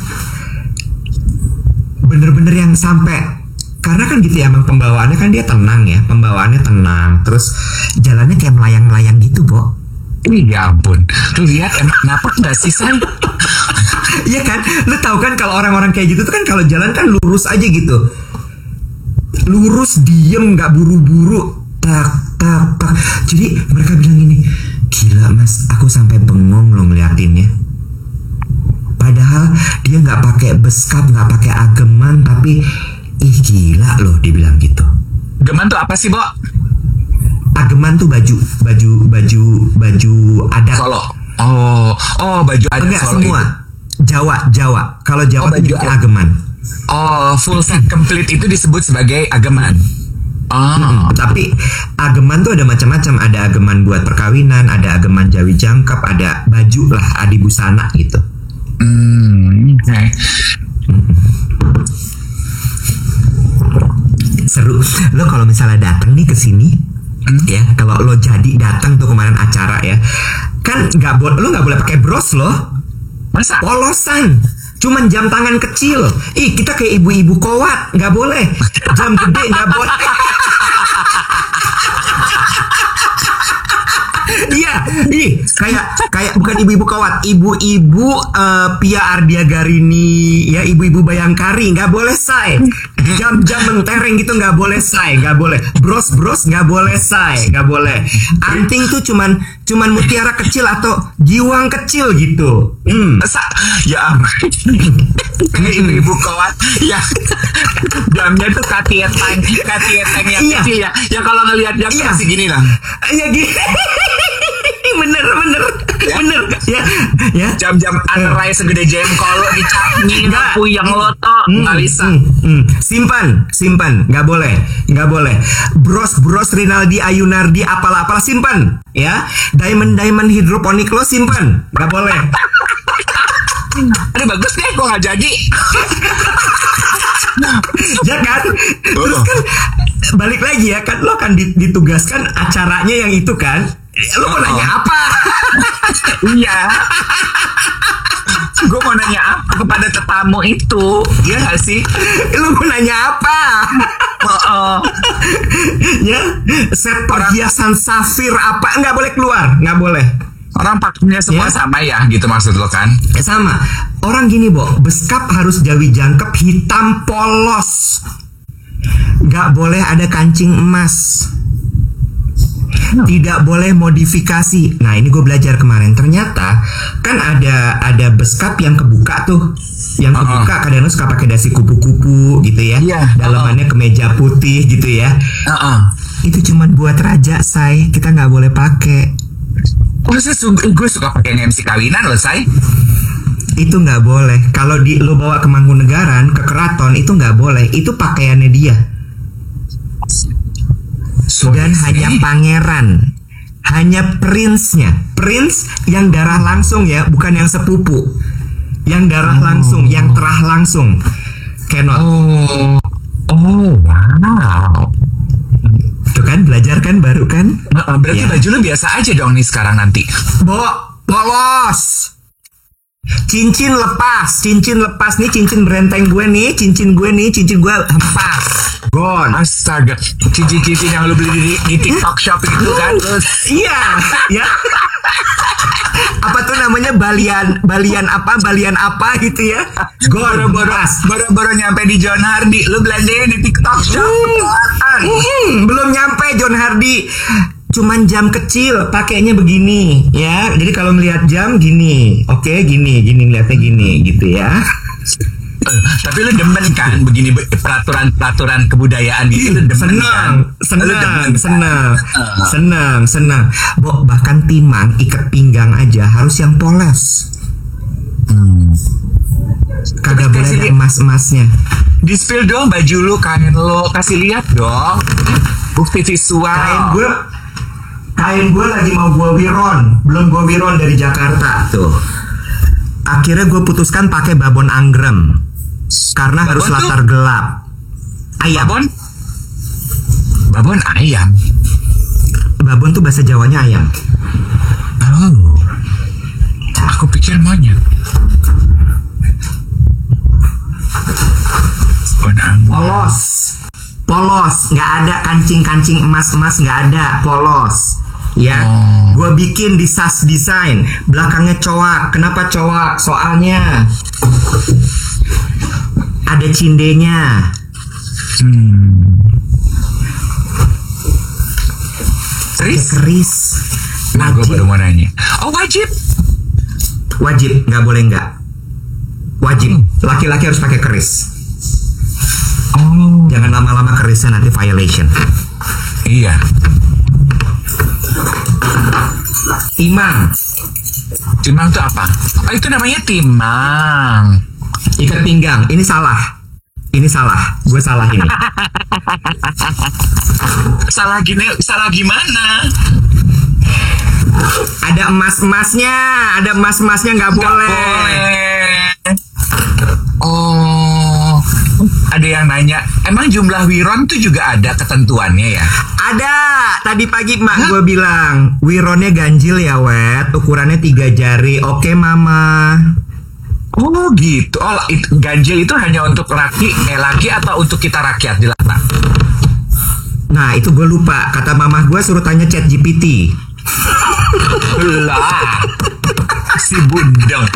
Bener-bener yang sampai, karena kan gitu ya, emang pembawaannya kan dia tenang ya, pembawaannya tenang, terus jalannya kayak melayang-melayang gitu, Bo. Ya ampun, lu lihat emang kenapa nggak sih, Say? Iya kan, lu tahu kan kalau orang-orang kayak gitu tuh kan kalau jalan kan lurus aja gitu, lurus diem, nggak buru-buru, tak. Jadi mereka bilang gini, gila mas, aku sampai bengong loh ngeliatinnya. Padahal dia nggak pakai beskap, nggak pakai ageman, tapi gila loh, dibilang gitu. Geman tuh apa sih, Bo? Ageman tuh baju adat. Solo. Oh, baju adat. Enggak, Solo semua. Itu. Jawa. Kalau Jawa tuh baju ageman. Full set complete itu disebut sebagai ageman. Tapi ageman tuh ada macam-macam. Ada ageman buat perkawinan, ada ageman jawi jangkep, ada baju lah, adi busana gitu. Okay. Seru. Lo kalau misalnya datang nih ke sini, ya, kalau lo jadi datang tuh kemarin acara ya, kan lo nggak boleh pakai bros lo. Masa? Polosan. Cuman jam tangan kecil. Kita kayak ibu-ibu kowat, nggak boleh. Jam gede nggak boleh. Iya, kayak bukan ibu-ibu kawat, ibu-ibu Pia Ardiagarini, ya, ibu-ibu Bayangkari, nggak boleh say. Jam-jam mentereng gitu nggak boleh say, nggak boleh. Bros nggak boleh say, nggak boleh. Anting tuh cuman mutiara kecil atau giwang kecil gitu. Ya, ibu-ibu kawat, ya, jamnya tuh katieteng yang kecil ya. Yang kalau ngelihat jam masih gini lah. Ya gini. bener ya jam-jam anerai segede jengkol dicapni puyeng loto nggak bisa. Simpan nggak boleh bros Rinaldi Ayunardi apalah simpan ya. Diamond hidroponik lo simpan, nggak boleh. Ada bagus deh, gua nggak jadi. Ya kan, terus kan balik lagi ya kan, lo kan ditugaskan acaranya yang itu kan, lo mau nanya apa? Iya, gue mau nanya apa kepada tetamu itu, ya nggak sih? Lo mau nanya apa? Ya, set perhiasan safir apa, nggak boleh keluar, nggak boleh. Orang pakainya semua sama ya, gitu maksud lo kan? Sama. Orang gini, Bo, beskap harus jawi jangkep hitam polos. Gak boleh ada kancing emas. Tidak boleh modifikasi. Nah ini gue belajar kemarin. Ternyata kan ada beskap yang kebuka tuh. Yang kebuka kadang-kadang suka pakai dasi kupu-kupu gitu ya. Dalamannya kemeja putih gitu ya. Itu cuma buat raja, say. Kita nggak boleh pakai. Gue suka pakai MC kawinan loh, say. Itu nggak boleh. Kalau lo bawa ke Mangkunegaran, ke keraton, itu nggak boleh. Itu pakaiannya dia. Dan hanya pangeran, hanya prince-nya, prince yang darah langsung ya, bukan yang sepupu, yang darah langsung, yang terah langsung, cannot. Wow. Tuh kan, belajar kan baru kan? Berarti baju lu biasa aja dong nih sekarang nanti. Polos. Cincin lepas nih, cincin berenteng gue nih, cincin gue lepas. Gone. Astaga, cincin-cincin yang lu beli di TikTok Shop itu kan? Iya, ya. Apa tuh namanya balian apa gitu ya? Gone. Boro-boro nyampe di John Hardy, lu belanjanya di TikTok Shop. Belum nyampe John Hardy. Cuman jam kecil, pakainya begini ya. Jadi kalau melihat jam gini, oke, gini melihatnya gini gitu ya. Tapi lu demen kan begini peraturan kebudayaan gitu, lu demen. Senang. Bahkan timang ikat pinggang aja harus yang polos. Kagak boleh ada emas-emasnya. Di spill dong baju lu, kain lu, kasih lihat dong. Bukti visual. Kain gue lagi mau gue belum gue wiron dari Jakarta tuh. Akhirnya gue putuskan pakai babon anggrem karena harus latar gelap. Ayam. Babon ayam. Babon tuh bahasa Jawanya ayam. Oh, aku pikir monyet. Polos, nggak ada kancing emas nggak ada, polos. Ya, gue bikin di SAS Design, belakangnya coak. Kenapa coak? Soalnya ada cindenya. Keris. Nah, gue baru mau nanya. Oh, wajib, nggak boleh nggak. Wajib, laki-laki harus pakai keris. Jangan lama-lama kerisnya, nanti violation. Iya. Timang tuh apa? Oh, itu namanya timang. Ikat pinggang. Ini salah. Gue salah ini. Salah gimana? Ada emas-emasnya nggak boleh. Oh, ada yang nanya, emang jumlah wiron tuh juga ada ketentuannya ya? Ada. Tadi pagi mak gue bilang, wironnya ganjil ya wet, ukurannya 3 jari. Oke mama. Oh gitu. Oh, ganjil itu hanya untuk laki atau untuk kita rakyat di latar? Nah itu gue lupa. Kata mama gue suruh tanya ChatGPT. Lah, si Bundeng.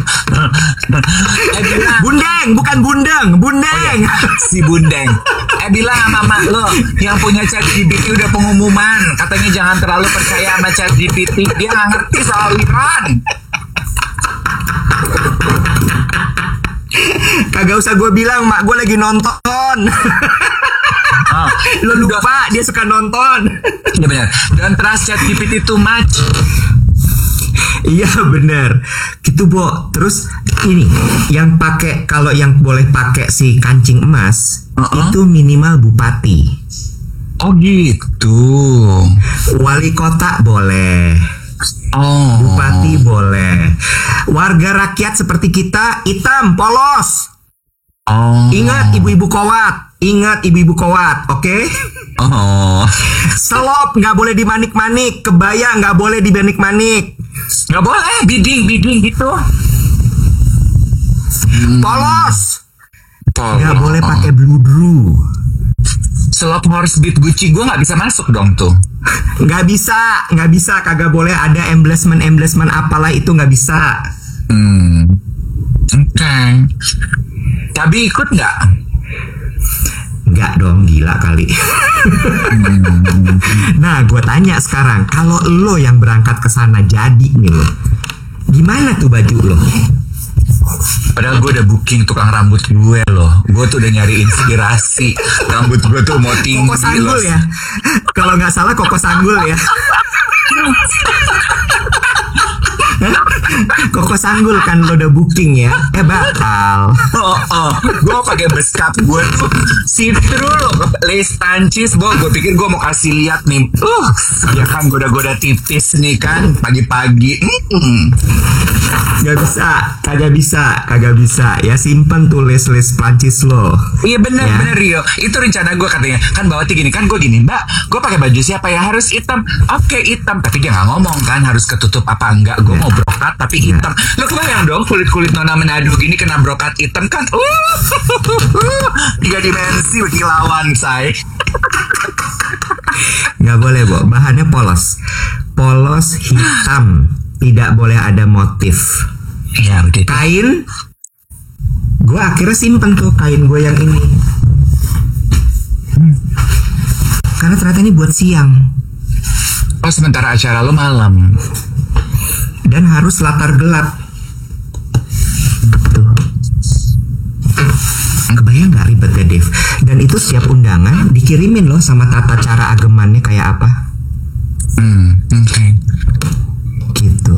Bundeng, bukan Bundeng. Oh, iya. Si Bundeng. Bilang sama mak lo yang punya ChatGPT udah pengumuman, katanya jangan terlalu percaya sama ChatGPT, dia nggak ngerti soal wiron. Kagak usah gue bilang, mak gue lagi nonton. Lo lupa dia suka nonton. Iya benar. Don't trust ChatGPT too much. Iya benar. Gitu Bo. Terus ini yang pakai, kalau yang boleh pakai si kancing emas itu minimal bupati. Oh gitu. Wali kota boleh. Oh. Bupati boleh. Warga rakyat seperti kita hitam polos. Oh. Ingat ibu-ibu kowat. Oke? Oh. Selop nggak boleh dimanik-manik. Kebaya nggak boleh dimanik-manik. Nggak boleh biding gitu. Polos. Nggak boleh pakai bludru. Selop horse beat Gucci gue nggak bisa masuk dong tuh. Nggak bisa, kagak boleh ada embellishment apalah itu nggak bisa. Oke. Cabi ikut nggak? Enggak dong, gila kali. Nah, gue tanya sekarang, kalau lo yang berangkat ke sana jadi nih lo, gimana tuh baju lo? Padahal gue udah booking tukang rambut gue loh. Gue tuh udah nyari inspirasi. Rambut gue tuh mau tinggi Koko Sanggul ya? Kalau nggak salah Koko Sanggul ya? Koko Sanggul kan lo udah booking ya? Batal. Gue pakai beskap gue tuh see-through loh, lace pancis. Gue pikir gue mau kasih lihat nih. Ya kan goda-goda tipis nih kan pagi-pagi. Kagak bisa. Ya simpen tuh lace pancis lo. Iya bener Rio. Itu rencana gue katanya. Kan Bawati gini kan, gue gini, Mbak, gue pakai baju siapa ya? Harus hitam. Oke, hitam. Tapi dia nggak ngomong kan harus ketutup apa enggak. Gue mau brokat tapi hitam. Lo kebayang dong kulit Nona Manado gini kena brokat hitam kan? 3 dimensi berkilauan say. Nggak boleh, Bo. Bahannya polos hitam. Tidak boleh ada motif. Ya udah. Kain, gue akhirnya simpen tuh kain gue yang ini. Karena ternyata ini buat siang. Oh, sementara acara lo malam. Dan harus latar gelap. Tuh. Kebayang gak ribet ya, Dev? Dan itu setiap undangan dikirimin loh sama tata cara agemannya kayak apa. Oke. Gitu.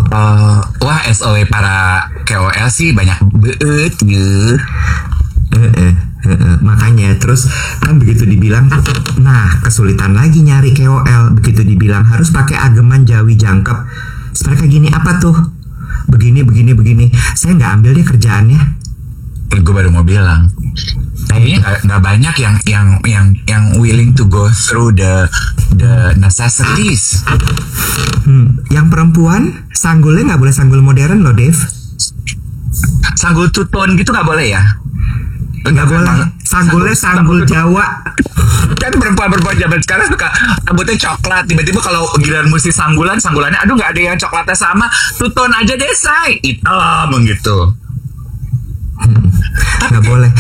Wah, SOW para KOL sih banyak beut ya. Makanya terus kan begitu dibilang, nah kesulitan lagi nyari KOL. Begitu dibilang harus pakai ageman Jawi jangkep, mereka gini apa tuh, begini. Saya nggak ambil deh kerjaannya. Gue baru mau bilang, kayaknya nggak banyak yang willing to go through the necessities. Yang perempuan sanggulnya nggak boleh sanggul modern loh, Dev. Sanggul two-tone gitu nggak boleh ya? Nggak boleh. Sanggulnya sanggul Jawa. Kan perempuan zaman sekarang suka rambutnya coklat. Tiba-tiba kalau giliran mesti sanggulannya, aduh nggak ada yang coklatnya sama. Two-tone aja deh say, hitam gitu. Nggak boleh.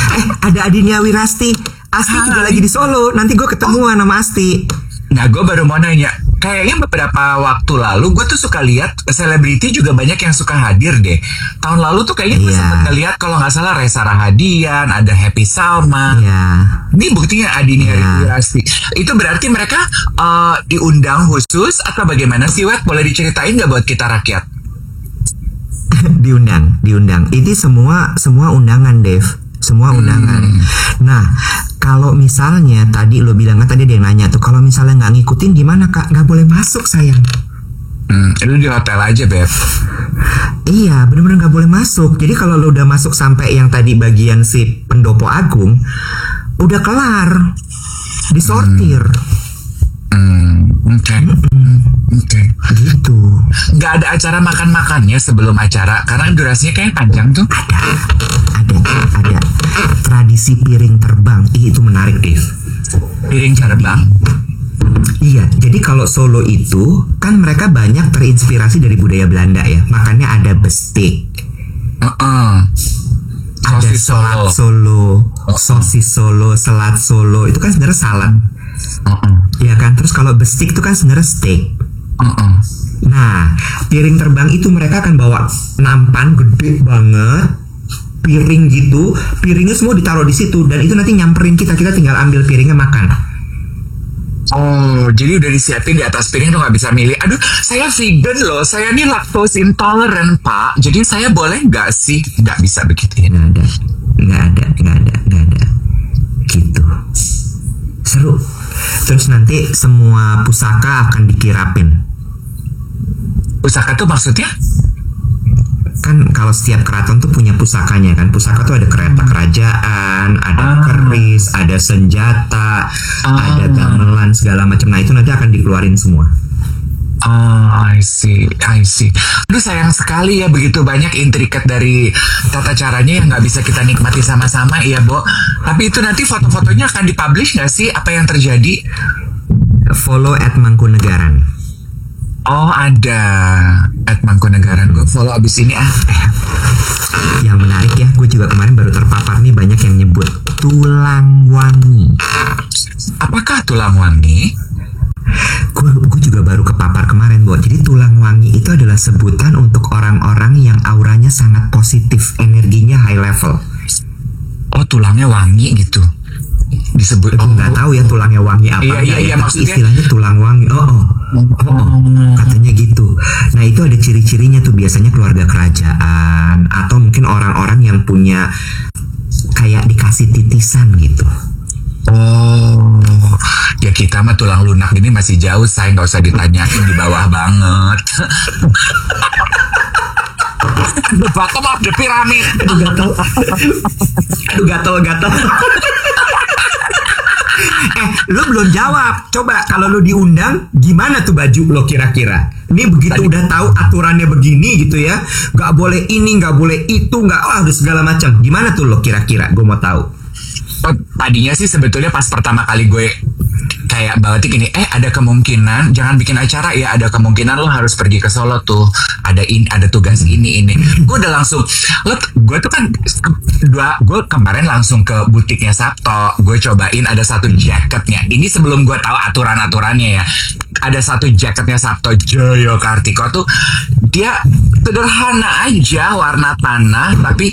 Ada Adinia Wirasti. Asti juga lagi di Solo. Nanti gue ketemuan sama Asti. Nah, gue baru mau nanya. Kayaknya beberapa waktu lalu gue tuh suka lihat selebriti juga banyak yang suka hadir deh. Tahun lalu tuh kayaknya gue sempat ngeliat kalau nggak salah Reza Rahadian, ada Happy Salma. Iya. Ini buktinya Adinia Wirasti. Itu berarti mereka diundang khusus atau bagaimana sih, Wet? Boleh diceritain nggak buat kita rakyat? diundang. Ini semua undangan, Dev. Semua undangan. Nah, kalau misalnya tadi lo bilang kan, tadi ada yang nanya tuh, kalau misalnya nggak ngikutin gimana, Kak? Nggak boleh masuk, sayang. Itu di hotel aja, Beb. Iya, bener-bener nggak boleh masuk. Jadi kalau lo udah masuk sampai yang tadi bagian si pendopo agung, udah kelar, disortir. Oke. Gitu. Nggak ada acara makan-makannya sebelum acara, karena durasinya kayak panjang tuh. Ada tradisi piring terbang. Itu menarik, Dev. Piring terbang. Iya, jadi kalau Solo itu kan mereka banyak terinspirasi dari budaya Belanda ya. Makanya ada bestik, ada selat Solo, sosis Solo, selat Solo. Itu kan sebenarnya salad. Iya kan. Terus kalau bestik itu kan sebenarnya steak. Nah, piring terbang itu mereka akan bawa nampan gede banget, piring gitu. Piringnya semua ditaruh di situ dan itu nanti nyamperin kita tinggal ambil piringnya, makan. Oh, jadi udah disiapin di atas piring, tuh nggak bisa milih. Aduh, saya vegan loh, saya ini lactose intolerant, Pak. Jadi saya boleh nggak sih? Nggak bisa begitu ya? Nggak ada. Gitu. Seru. Terus nanti semua pusaka akan dikirapin. Pusaka tuh maksudnya? Kan kalau setiap keraton tuh punya pusakanya kan. Pusaka tuh ada kereta kerajaan, ada keris, ada senjata, ada gamelan, segala macam. Nah itu nanti akan dikeluarin semua. I see. Aduh, sayang sekali ya, begitu banyak intrikat dari tata caranya yang nggak bisa kita nikmati sama-sama ya, Bo. Tapi itu nanti foto-fotonya akan dipublish nggak sih? Apa yang terjadi? Follow @Mangkunegaran. Oh ada @Mangkunegaran, gue follow abis ini ah. Yang menarik ya, gue juga kemarin baru terpapar nih, banyak yang nyebut tulang wangi. Apakah tulang wangi? Gue juga baru kepapar kemarin, Bo. Jadi tulang wangi itu adalah sebutan untuk orang-orang yang auranya sangat positif, energinya high level. Oh tulangnya wangi gitu disebut. Gue nggak tahu ya tulangnya wangi apa. Iya, tapi maksudnya istilahnya tulang wangi. Katanya gitu. Nah itu ada ciri-cirinya tuh, biasanya keluarga kerajaan atau mungkin orang-orang yang punya kayak dikasih titisan gitu. Oh, ya kita mah tulang lunak gini masih jauh, saya nggak usah ditanyain, di bawah banget. The bottom of the pyramid. Aduh gatel. Lu belum jawab. Coba kalau lu diundang, gimana tuh baju lo kira-kira? Ini begitu udah tahu aturannya begini gitu ya, nggak boleh ini, nggak boleh itu, nggak udah segala macam. Gimana tuh lo kira-kira? Gue mau tahu. Oh, tadinya sih sebetulnya pas pertama kali gue kayak bawatik ini, ada kemungkinan jangan bikin acara ya, ada kemungkinan lo harus pergi ke Solo tuh, ada tugas ini. Gue udah langsung, gue tuh kan gue kemarin langsung ke butiknya Sabto, gue cobain ada satu jaketnya. Ini sebelum gue tahu aturan-aturannya ya, ada satu jaketnya Sabto Joyo Kartiko tuh, dia sederhana aja, warna tanah tapi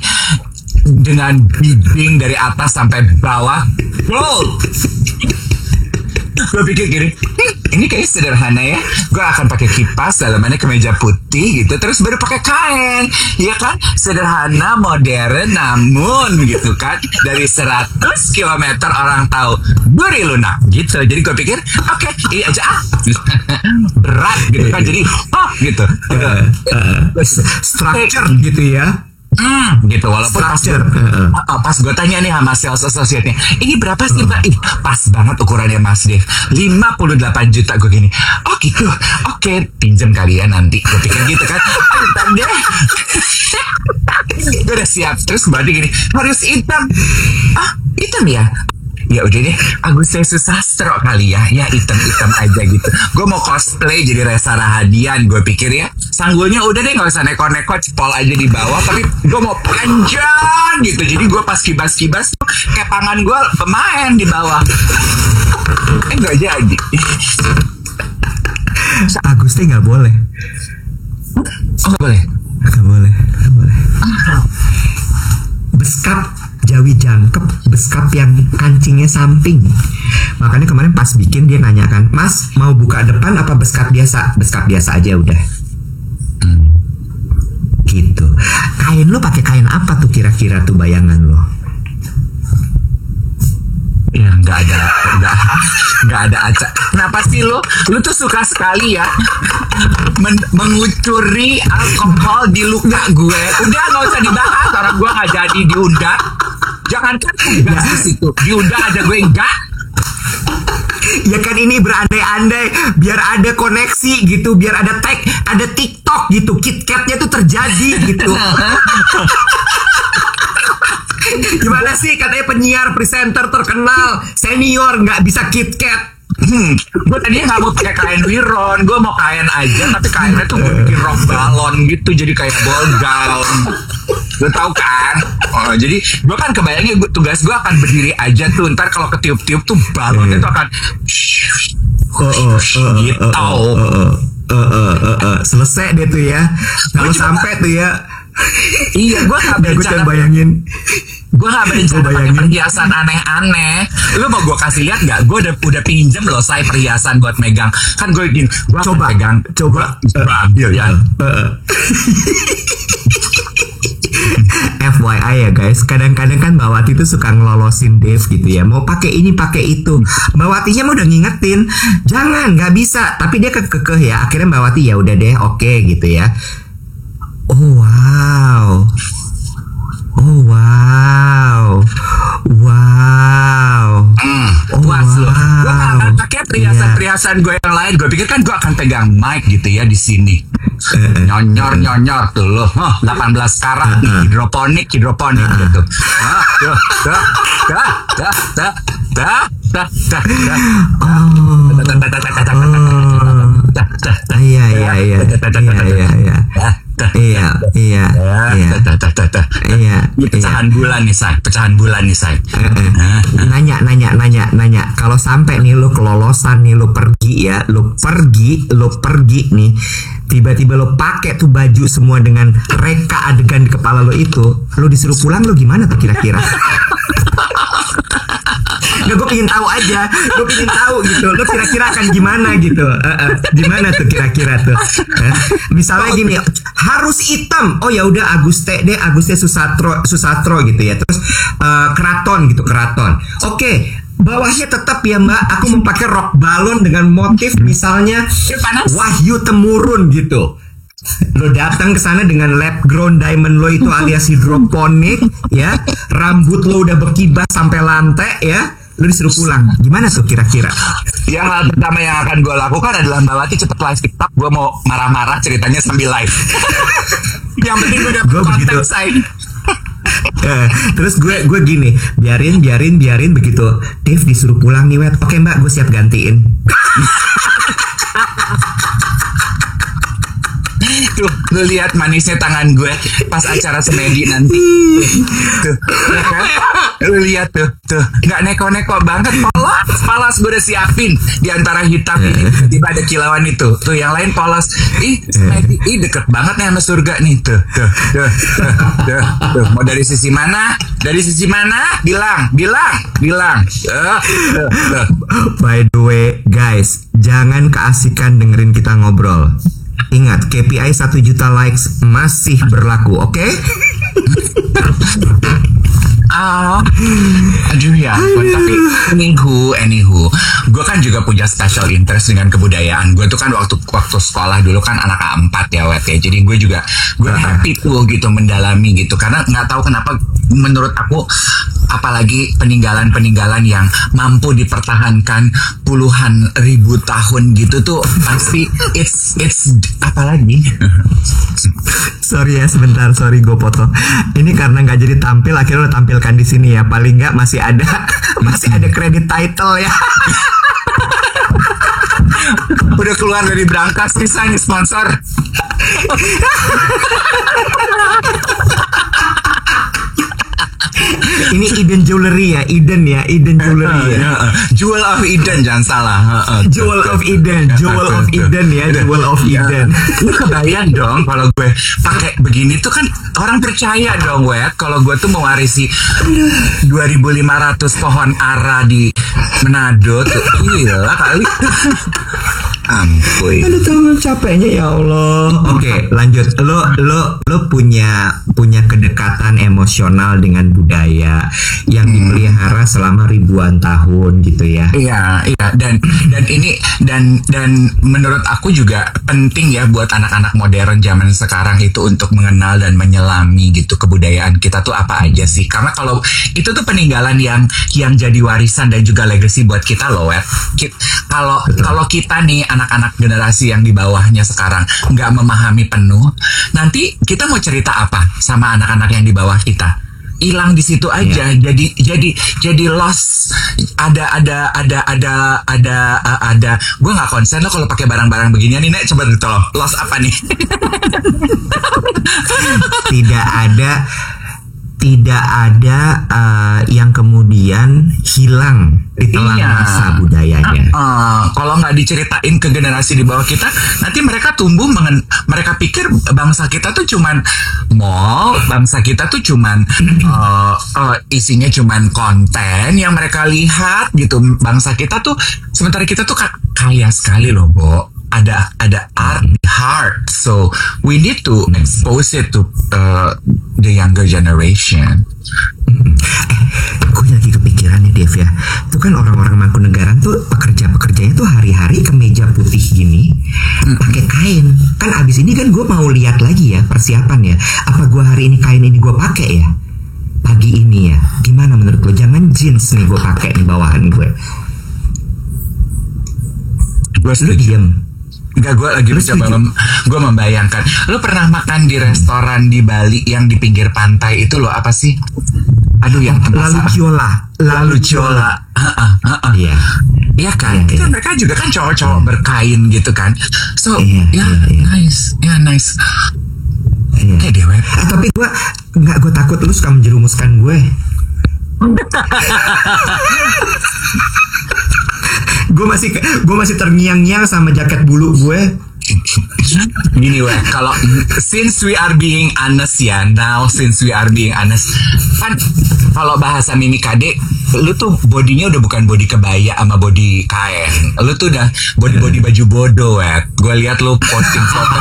dengan bidding dari atas sampai bawah gold. Gue pikir gini, ini kayak sederhana ya. Gue akan pakai kipas, dalamannya kemeja putih gitu, terus baru pakai kain, ya kan? Sederhana, modern, namun gitu kan, dari 100 km orang tahu Buri lunak gitu. Jadi gue pikir, oke, ini aja berat gitu kan, jadi gitu. Structure gitu ya. Gitu, walaupun pas gue tanya nih sama sales associate-nya, ini berapa sih Mbak? Pas banget ukurannya Mas Dev, 58 juta. Gue gini, oh gitu, oke, pinjam kali ya nanti. Gue pikir gitu kan, bentar deh. Gue udah siap, terus berarti gini, harus hitam. Hitam ya? Ya udah deh, Agustinus Sastro kali ya hitam-hitam aja gitu. Gue mau cosplay jadi Reza Rahadian, gue pikir ya. Sanggulnya udah deh, nggak usah neko-neko, cepol aja di bawah. Tapi gue mau panjang gitu, jadi gue pas kibas-kibas tuh kayak tangan gue pemain di bawah. Nggak jadi. Agustin nggak boleh. Oh nggak boleh? Nggak boleh. Beskap Jawi jangkep, beskap yang kancingnya samping. Makanya kemarin pas bikin dia nanyakan, Mas mau buka depan apa beskap biasa? Beskap biasa aja udah. Gitu. Kain lo pakai kain apa tuh kira-kira tuh bayangan lo? Ya nggak ada acak. Kenapa sih lo tuh suka sekali ya mengucuri alkohol di luka gue? Udah nggak usah dibahas, orang gue nggak jadi diundang. Jangankan tugas itu, diundang aja gue enggak. Ya kan ini berandai-andai biar ada koneksi gitu, biar ada tag, ada TikTok gitu, KitKatnya tuh terjadi gitu. Gimana sih katanya penyiar presenter terkenal senior nggak bisa KitKat? Gue tadinya nggak mau pakai kain wiron, gue mau kain aja, tapi kainnya tuh gue bikin rok balon gitu, jadi kayak ball gown. Lo tau kan? Jadi gue kan kebayangnya tugas gue akan berdiri aja tuh, ntar kalau ketiup-tiup tuh balonnya tuh akan gitu. Selesai deh tuh ya. Kalau sampai tuh ya. Iya, gue gak berencana. Gue gak berencana pakai perhiasan aneh-aneh. Lu mau gue kasih lihat gak? Gue udah pinjem loh saya perhiasan buat megang. Kan gue gini, gue coba pegang. Coba ambil ya. FYI ya guys, kadang-kadang kan Mbak Wati tuh suka ngelolosin Dev gitu ya, mau pakai ini pakai itu. Mbak Watinya mau udah ngingetin, jangan, nggak bisa, tapi dia kekeh ya. Akhirnya Mbak Wati ya udah deh, oke gitu ya. Oh wow, puas loh. Gue gak akan pakai perhiasan-perhiasan gue yang lain. Gue pikir kan gue akan pegang mic gitu ya di sini. Nyonyor tuh loh. 18 karat hidroponik gitu. Iya. Pecahan bulan nih, Say. Nanya. Kalau sampai nih lo kelolosan nih, lo pergi nih, tiba-tiba lo pakai tuh baju semua dengan reka adegan di kepala lo itu, lo disuruh pulang, lo gimana tuh kira-kira? Nggak, gue pengen tahu aja, gitu, lo kira-kira akan gimana gitu, gimana tuh kira-kira tuh? Misalnya gini, harus hitam, oh ya udah Aguste Susatro gitu ya, terus keraton. Oke, bawahnya tetap ya Mbak, aku mau pakai rok balon dengan motif misalnya Wahyu Temurun gitu. Lo datang ke sana dengan lab grown diamond lo itu alias hidroponik ya, rambut lo udah berkibar sampai lantai ya, lo disuruh pulang, gimana tuh kira-kira? Ya, hal pertama yang akan gue lakukan adalah Mbak Wati cepet live TikTok. Gue mau marah-marah ceritanya sambil live. Yang penting gue dapet konten, Say. Terus gue gini, biarin begitu Dave disuruh pulang nih, Wet, oke Mbak, gue siap gantiin. Tuh, lu lihat manisnya tangan gue pas acara semedi nanti. Tuh, ya kan? Lu lihat tuh, nggak neko-neko banget, polos gue udah siapin di antara hitam ini, tiba ada kilauan itu, tuh yang lain polos. Semedi, deket banget nih sama surga nih, tuh. Mau dari sisi mana? Bilang. By the way, guys, jangan keasikan dengerin kita ngobrol. Ingat, KPI 1 juta likes masih berlaku, oke? Aduh ya, tapi anywho, gue kan juga punya special interest dengan kebudayaan. Gue tuh kan waktu sekolah dulu kan anak A4 ya, Wet ya. Jadi gue happy tuh gitu mendalami gitu, karena nggak tahu kenapa menurut aku, apalagi peninggalan yang mampu dipertahankan puluhan ribu tahun gitu tuh pasti it's apalagi. Sorry ya, sebentar, gue potong. Ini karena nggak jadi tampil, akhirnya lo tampilkan di sini ya. Paling nggak masih ada kredit title ya. Udah keluar dari berangkas nih sponsor. Ini Eden Jewelry ya, Eden Jewelry ya. Jewel of Eden, jangan salah. Jewel of Eden ya, Jewel of Eden. Lu kebayang dong kalau gue pakai begini tuh kan orang percaya dong, Wet, kalau gue tuh mewarisi 2.500 pohon ara di Manado tuh. Gila kali. Ampun. Aduh, tangan capeknya ya Allah. Oke, lanjut. Lo punya kedekatan emosional dengan budaya yang dipelihara selama ribuan tahun gitu ya. Iya. Dan menurut aku juga penting ya buat anak-anak modern zaman sekarang itu untuk mengenal dan menyelami gitu kebudayaan kita tuh apa aja sih. Karena kalau itu tuh peninggalan yang jadi warisan dan juga legacy buat kita loh, Wet. Kalau kita nih anak-anak generasi yang di bawahnya sekarang nggak memahami penuh, nanti kita mau cerita apa sama anak-anak yang di bawah kita? Hilang di situ aja. Jadi lost. Ada gue nggak konsen lo kalau pakai barang-barang beginian nih, Nek, coba ditolong, lost apa nih? tidak ada yang kemudian hilang di telan masa budayanya. Kalau nggak diceritain ke generasi di bawah kita, nanti mereka tumbuh mereka pikir bangsa kita tuh cuman mall, bangsa kita tuh cuman isinya cuman konten yang mereka lihat gitu. Bangsa kita tuh, sementara kita tuh kaya sekali loh, Bo. Ada art heart, so we need to expose it to the younger generation. Gue lagi kepikiran nih, Dev ya. Tuh kan orang-orang Mangkunegaran tuh pekerja-pekerjanya tuh hari-hari kemeja putih gini, pakai kain. Kan abis ini kan gue mau lihat lagi ya persiapan ya. Apa gue hari ini kain ini gue pakai ya? Pagi ini ya. Gimana menurut lo? Jangan jeans nih gue pakai nih bawahan gue. Lu diem. Enggak, gue lagi gue membayangkan. Lu pernah makan di restoran di Bali yang di pinggir pantai itu lo apa sih? Aduh, yang Lalu Ciola. Iya. Iya kan? Kita mereka juga kan cowok-cowok berkain gitu kan. So, nice. Ya, nice. Kayak dewek. Tapi gue takut lu suka menjerumuskan gue. Gue masih terngiang-ngiang sama jaket bulu gue. Gini weh, kalau since we are being honest kan kalau bahasa Mimi Kade, lu tuh bodinya udah bukan body kebaya sama body kain, lu tuh udah body baju bodo weh. Gue lihat lu posting foto.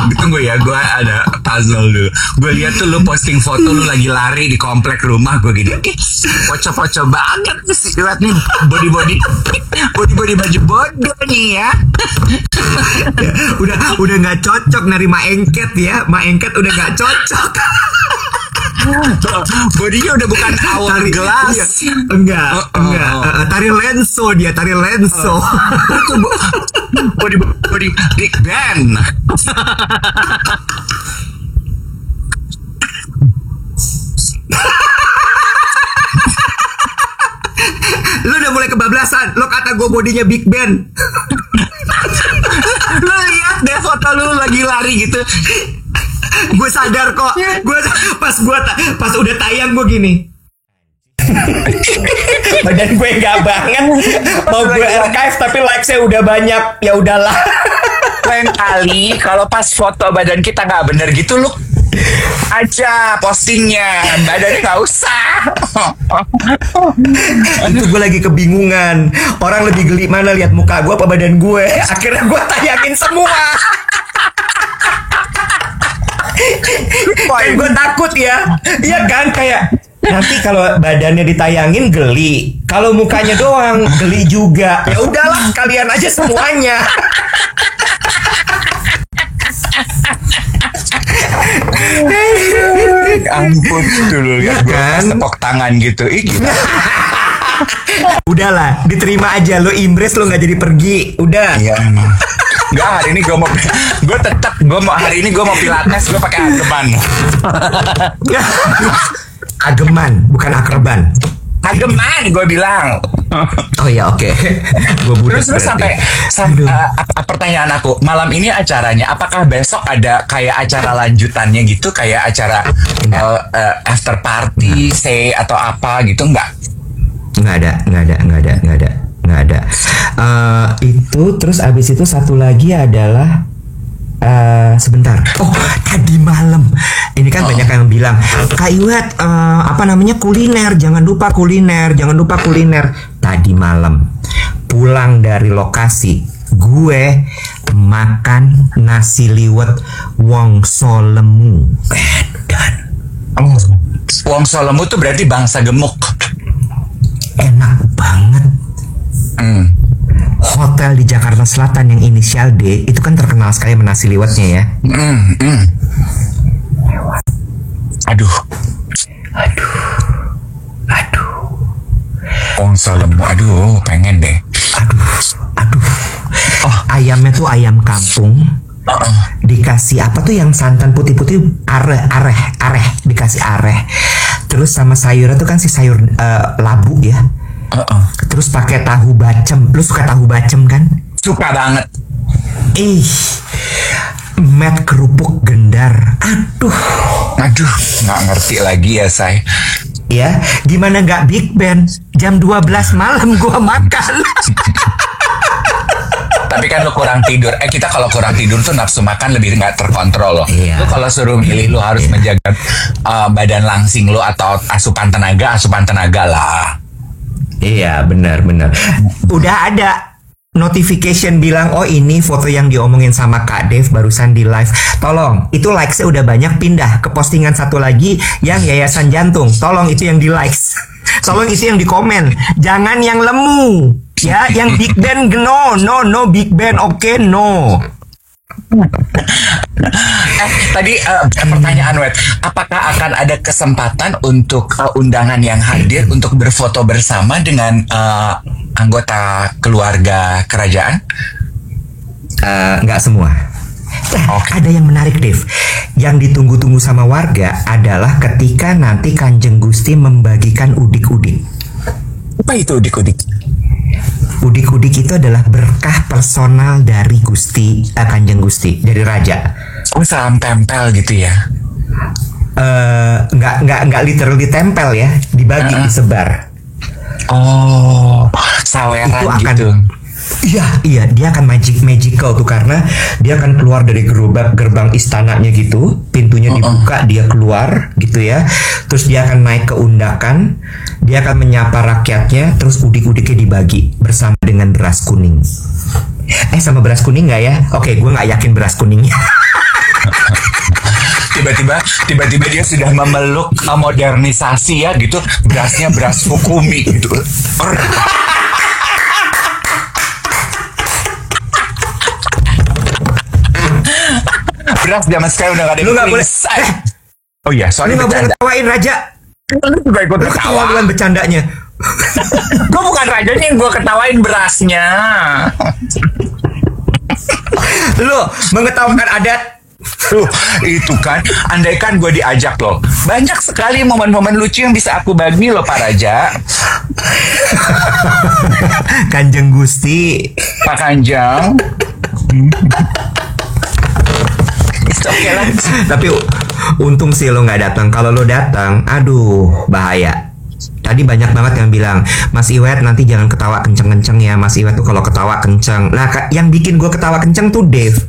Tunggu ya, gue ada puzzle dulu. Gue lihat tuh lu posting foto lu lagi lari di komplek rumah gue gini. Foco-foco banget sih, lihat nih body baju bodoh nih ya. udah nggak cocok nerima engket ya, engket udah nggak cocok. Bodinya udah bukan hourglass. Enggak. Tari lenso. Body Big Ben. Lu udah mulai kebablasan. Lo kata gue bodinya Big Ben. Lu lihat deh foto lu lagi lari gitu. Gue sadar kok. Pas udah tayang gue gini. Badan gue nggak banget. Mau gue archive tapi likes-nya udah banyak. Ya udahlah. Lain kali kalau pas foto badan kita nggak bener gitu, lu aja postingnya, badannya nggak usah. Itu gue lagi kebingungan. Orang lebih geli mana lihat muka gue apa badan gue. Akhirnya gue tayangin semua. Kan gue takut ya. Iya kan, kayak nanti kalau badannya ditayangin geli, kalau mukanya doang geli juga. Ya udahlah, kalian aja semuanya. Ampun dulu lihat gue pas tepok tangan gitu. Gila. Udahlah, diterima aja. Lo Imres, lo nggak jadi pergi. Udah. Iya. Enggak, hari ini hari ini gue mau pilates, gue pakai ageman. Ageman, bukan akreban. Ageman, gue bilang. Oh ya, oke. Terus sampai pertanyaan aku, malam ini acaranya, apakah besok ada kayak acara lanjutannya gitu, kayak acara after party, stay atau apa gitu? Nggak ada. Itu terus abis itu satu lagi adalah sebentar. Oh, tadi malam. Ini kan banyak yang bilang, Kak Iwet, kuliner. Jangan lupa kuliner. Tadi malam pulang dari lokasi, gue makan nasi liwet Wongso Lemu. Wongso Lemu tuh berarti bangsa gemuk. Enak banget. Hotel di Jakarta Selatan yang inisial D itu kan terkenal sekali sama nasi liwetnya ya. Aduh. Wongso Lemu, aduh, pengen deh. Aduh. Oh, ayamnya tuh ayam kampung. Dikasih apa tuh yang santan putih-putih, areh, dikasih areh. Terus sama sayurnya tuh kan si sayur labu ya. Terus pakai tahu bacem. Lu suka tahu bacem kan? Suka banget. Met kerupuk gendar. Aduh, nggak ngerti lagi ya, say. Ya, gimana nggak Big Ben? Jam 12 malam gua makan. Tapi kan lu kurang tidur. Kita kalau kurang tidur tuh nafsu makan lebih nggak terkontrol loh. Iya. Lu kalau suruh milih, lu harus menjaga badan langsing lu atau asupan tenaga lah. Iya, benar. Udah ada notification bilang, oh ini foto yang diomongin sama Kak Dev barusan di live. Tolong, itu likes-nya udah banyak, pindah ke postingan satu lagi yang Yayasan Jantung. Tolong itu yang di likes. Tolong itu yang di komen. Jangan yang lemu. Ya, yang Big Ben no Big Ben, oke, no. Tadi pertanyaan Wet, apakah akan ada kesempatan untuk undangan yang hadir untuk berfoto bersama dengan anggota keluarga kerajaan? Nggak semua. Ada yang menarik, Dev. Yang ditunggu-tunggu sama warga adalah ketika nanti Kanjeng Gusti membagikan udik-udik. Apa itu udik-udik? Udik-udik itu adalah berkah personal dari Kanjeng Gusti, dari Raja. Oh, salam tempel gitu ya? Nggak literal ditempel ya, dibagi, disebar. Oh, saweran Itu akan, gitu. Iya, dia akan magical tuh karena dia akan keluar dari gerbang istananya gitu, pintunya dibuka, dia keluar gitu ya. Terus dia akan naik ke undakan, dia akan menyapa rakyatnya, terus udik-udiknya dibagi bersama dengan beras kuning. Sama beras kuning nggak ya? Oke, gue nggak yakin beras kuningnya. Tiba-tiba dia sudah memeluk modernisasi ya gitu, berasnya beras Fukumi gitu. Beras zaman sekarang udah gak ada. Lu nggak boleh. Oh iya, Lu soalnya nggak boleh bercanda. ketawain Raja. Lu juga ikut Lu ketawa ketawa. dengan bercandanya. Gue bukan rajanya yang gue ketawain berasnya. Lu mengetawakan adat. Itu kan, andaikan gue diajak loh. Banyak sekali momen-momen lucu yang bisa aku bagi loh Pak Raja. Kanjeng Gusti. Pak Kanjeng. It's okay lah. Tapi untung sih lo nggak datang. Kalau lo datang, aduh bahaya. Tadi banyak banget yang bilang, Mas Iwet nanti jangan ketawa kenceng-kenceng ya. Mas Iwet tuh kalau ketawa kenceng. Nah, yang bikin gue ketawa kenceng tuh Dave.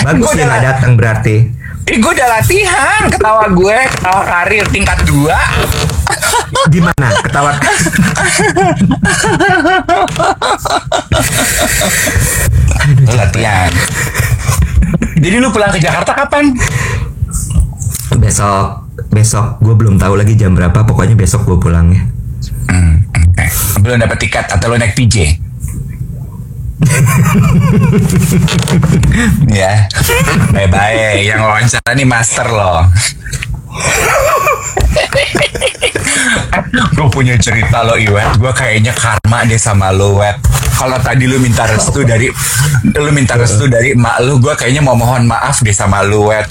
Bagus dia nggak datang berarti. Gue udah latihan ketawa gue, ketawa karir tingkat 2. Gimana ketawa? Latihan. Jadi lu pulang ke Jakarta kapan? Besok gue belum tahu lagi jam berapa. Pokoknya besok gue pulangnya. Okay. Belum dapat tiket atau lu naik PJ? Ya, bye-bye. Yang wawancara nih master loh. Gue punya cerita lo Iwet. Gue kayaknya karma deh sama lo Wet. Kalau tadi lu minta restu dari emak lu, gue kayaknya mau mohon maaf deh sama lu Wet.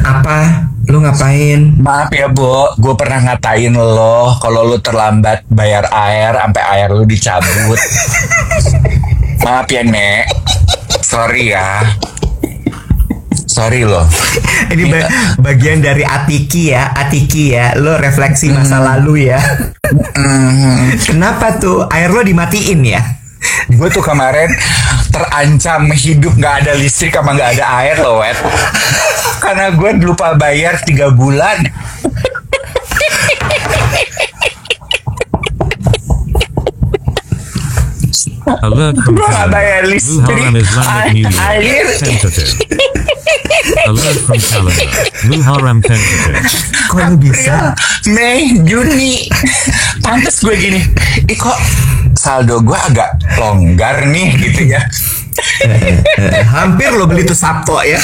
Apa? Lu ngapain? Maaf ya Bo, gue pernah ngatain lo kalau lu terlambat bayar air sampai air lu dicabut. Maaf ya Nek, sorry ya. Sorry loh. Ini bagian dari Atiki ya. Lo refleksi masa lalu ya. Kenapa tuh air lo dimatiin ya? Gue tuh kemarin terancam hidup gak ada listrik sama gak ada air loh Wet. Karena gue lupa bayar 3 bulan. Alert from Gue gak bayar calendar. listrik. Muharram Islamic New Year. Air. Tentative. Alert from calendar. Muharram tentative. Kok lo bisa? Mei, Juni. Pantes gue gini. Kok saldo gue agak longgar nih gitu ya. Hampir lo beli tuh Sabto ya.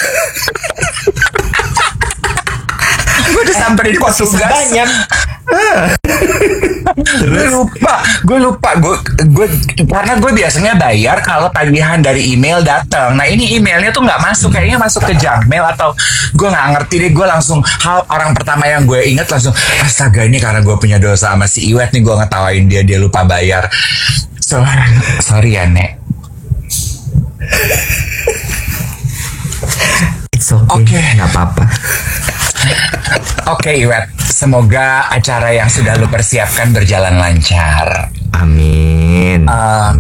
Gue udah samperin kos tugas. Banyak. Gue lupa. Gue karena gue biasanya bayar kalau tagihan dari email datang. Nah ini emailnya tuh nggak masuk, kayaknya masuk ke junk mail atau gue nggak ngerti deh. Gue langsung orang pertama yang gue inget langsung astaga ini karena gue punya dosa sama si Iwet nih, gue ngetawain dia lupa bayar. So sorry ya Nek. It's okay. Nggak apa-apa. Oke Iwet, semoga acara yang sudah lu persiapkan berjalan lancar. Amin.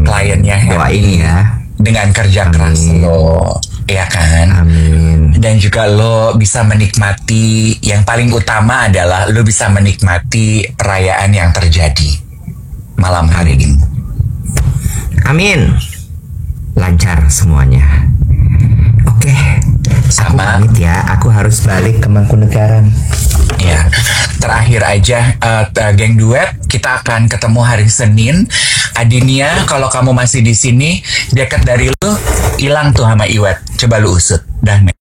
Kliennya happy Doain ya. dengan kerja keras lo, ya kan? Amin. Dan juga lo bisa menikmati, yang paling utama adalah lo bisa menikmati perayaan yang terjadi malam hari ini. Amin. Lancar semuanya. Oke. Aku Sama. pamit ya. Aku harus balik ke Mangkunegaran. Ya, terakhir aja, geng duet, kita akan ketemu hari Senin. Adinia, kalau kamu masih di sini, jaket dari lu hilang tuh sama Iwet. Coba lu usut. Dah, Nek.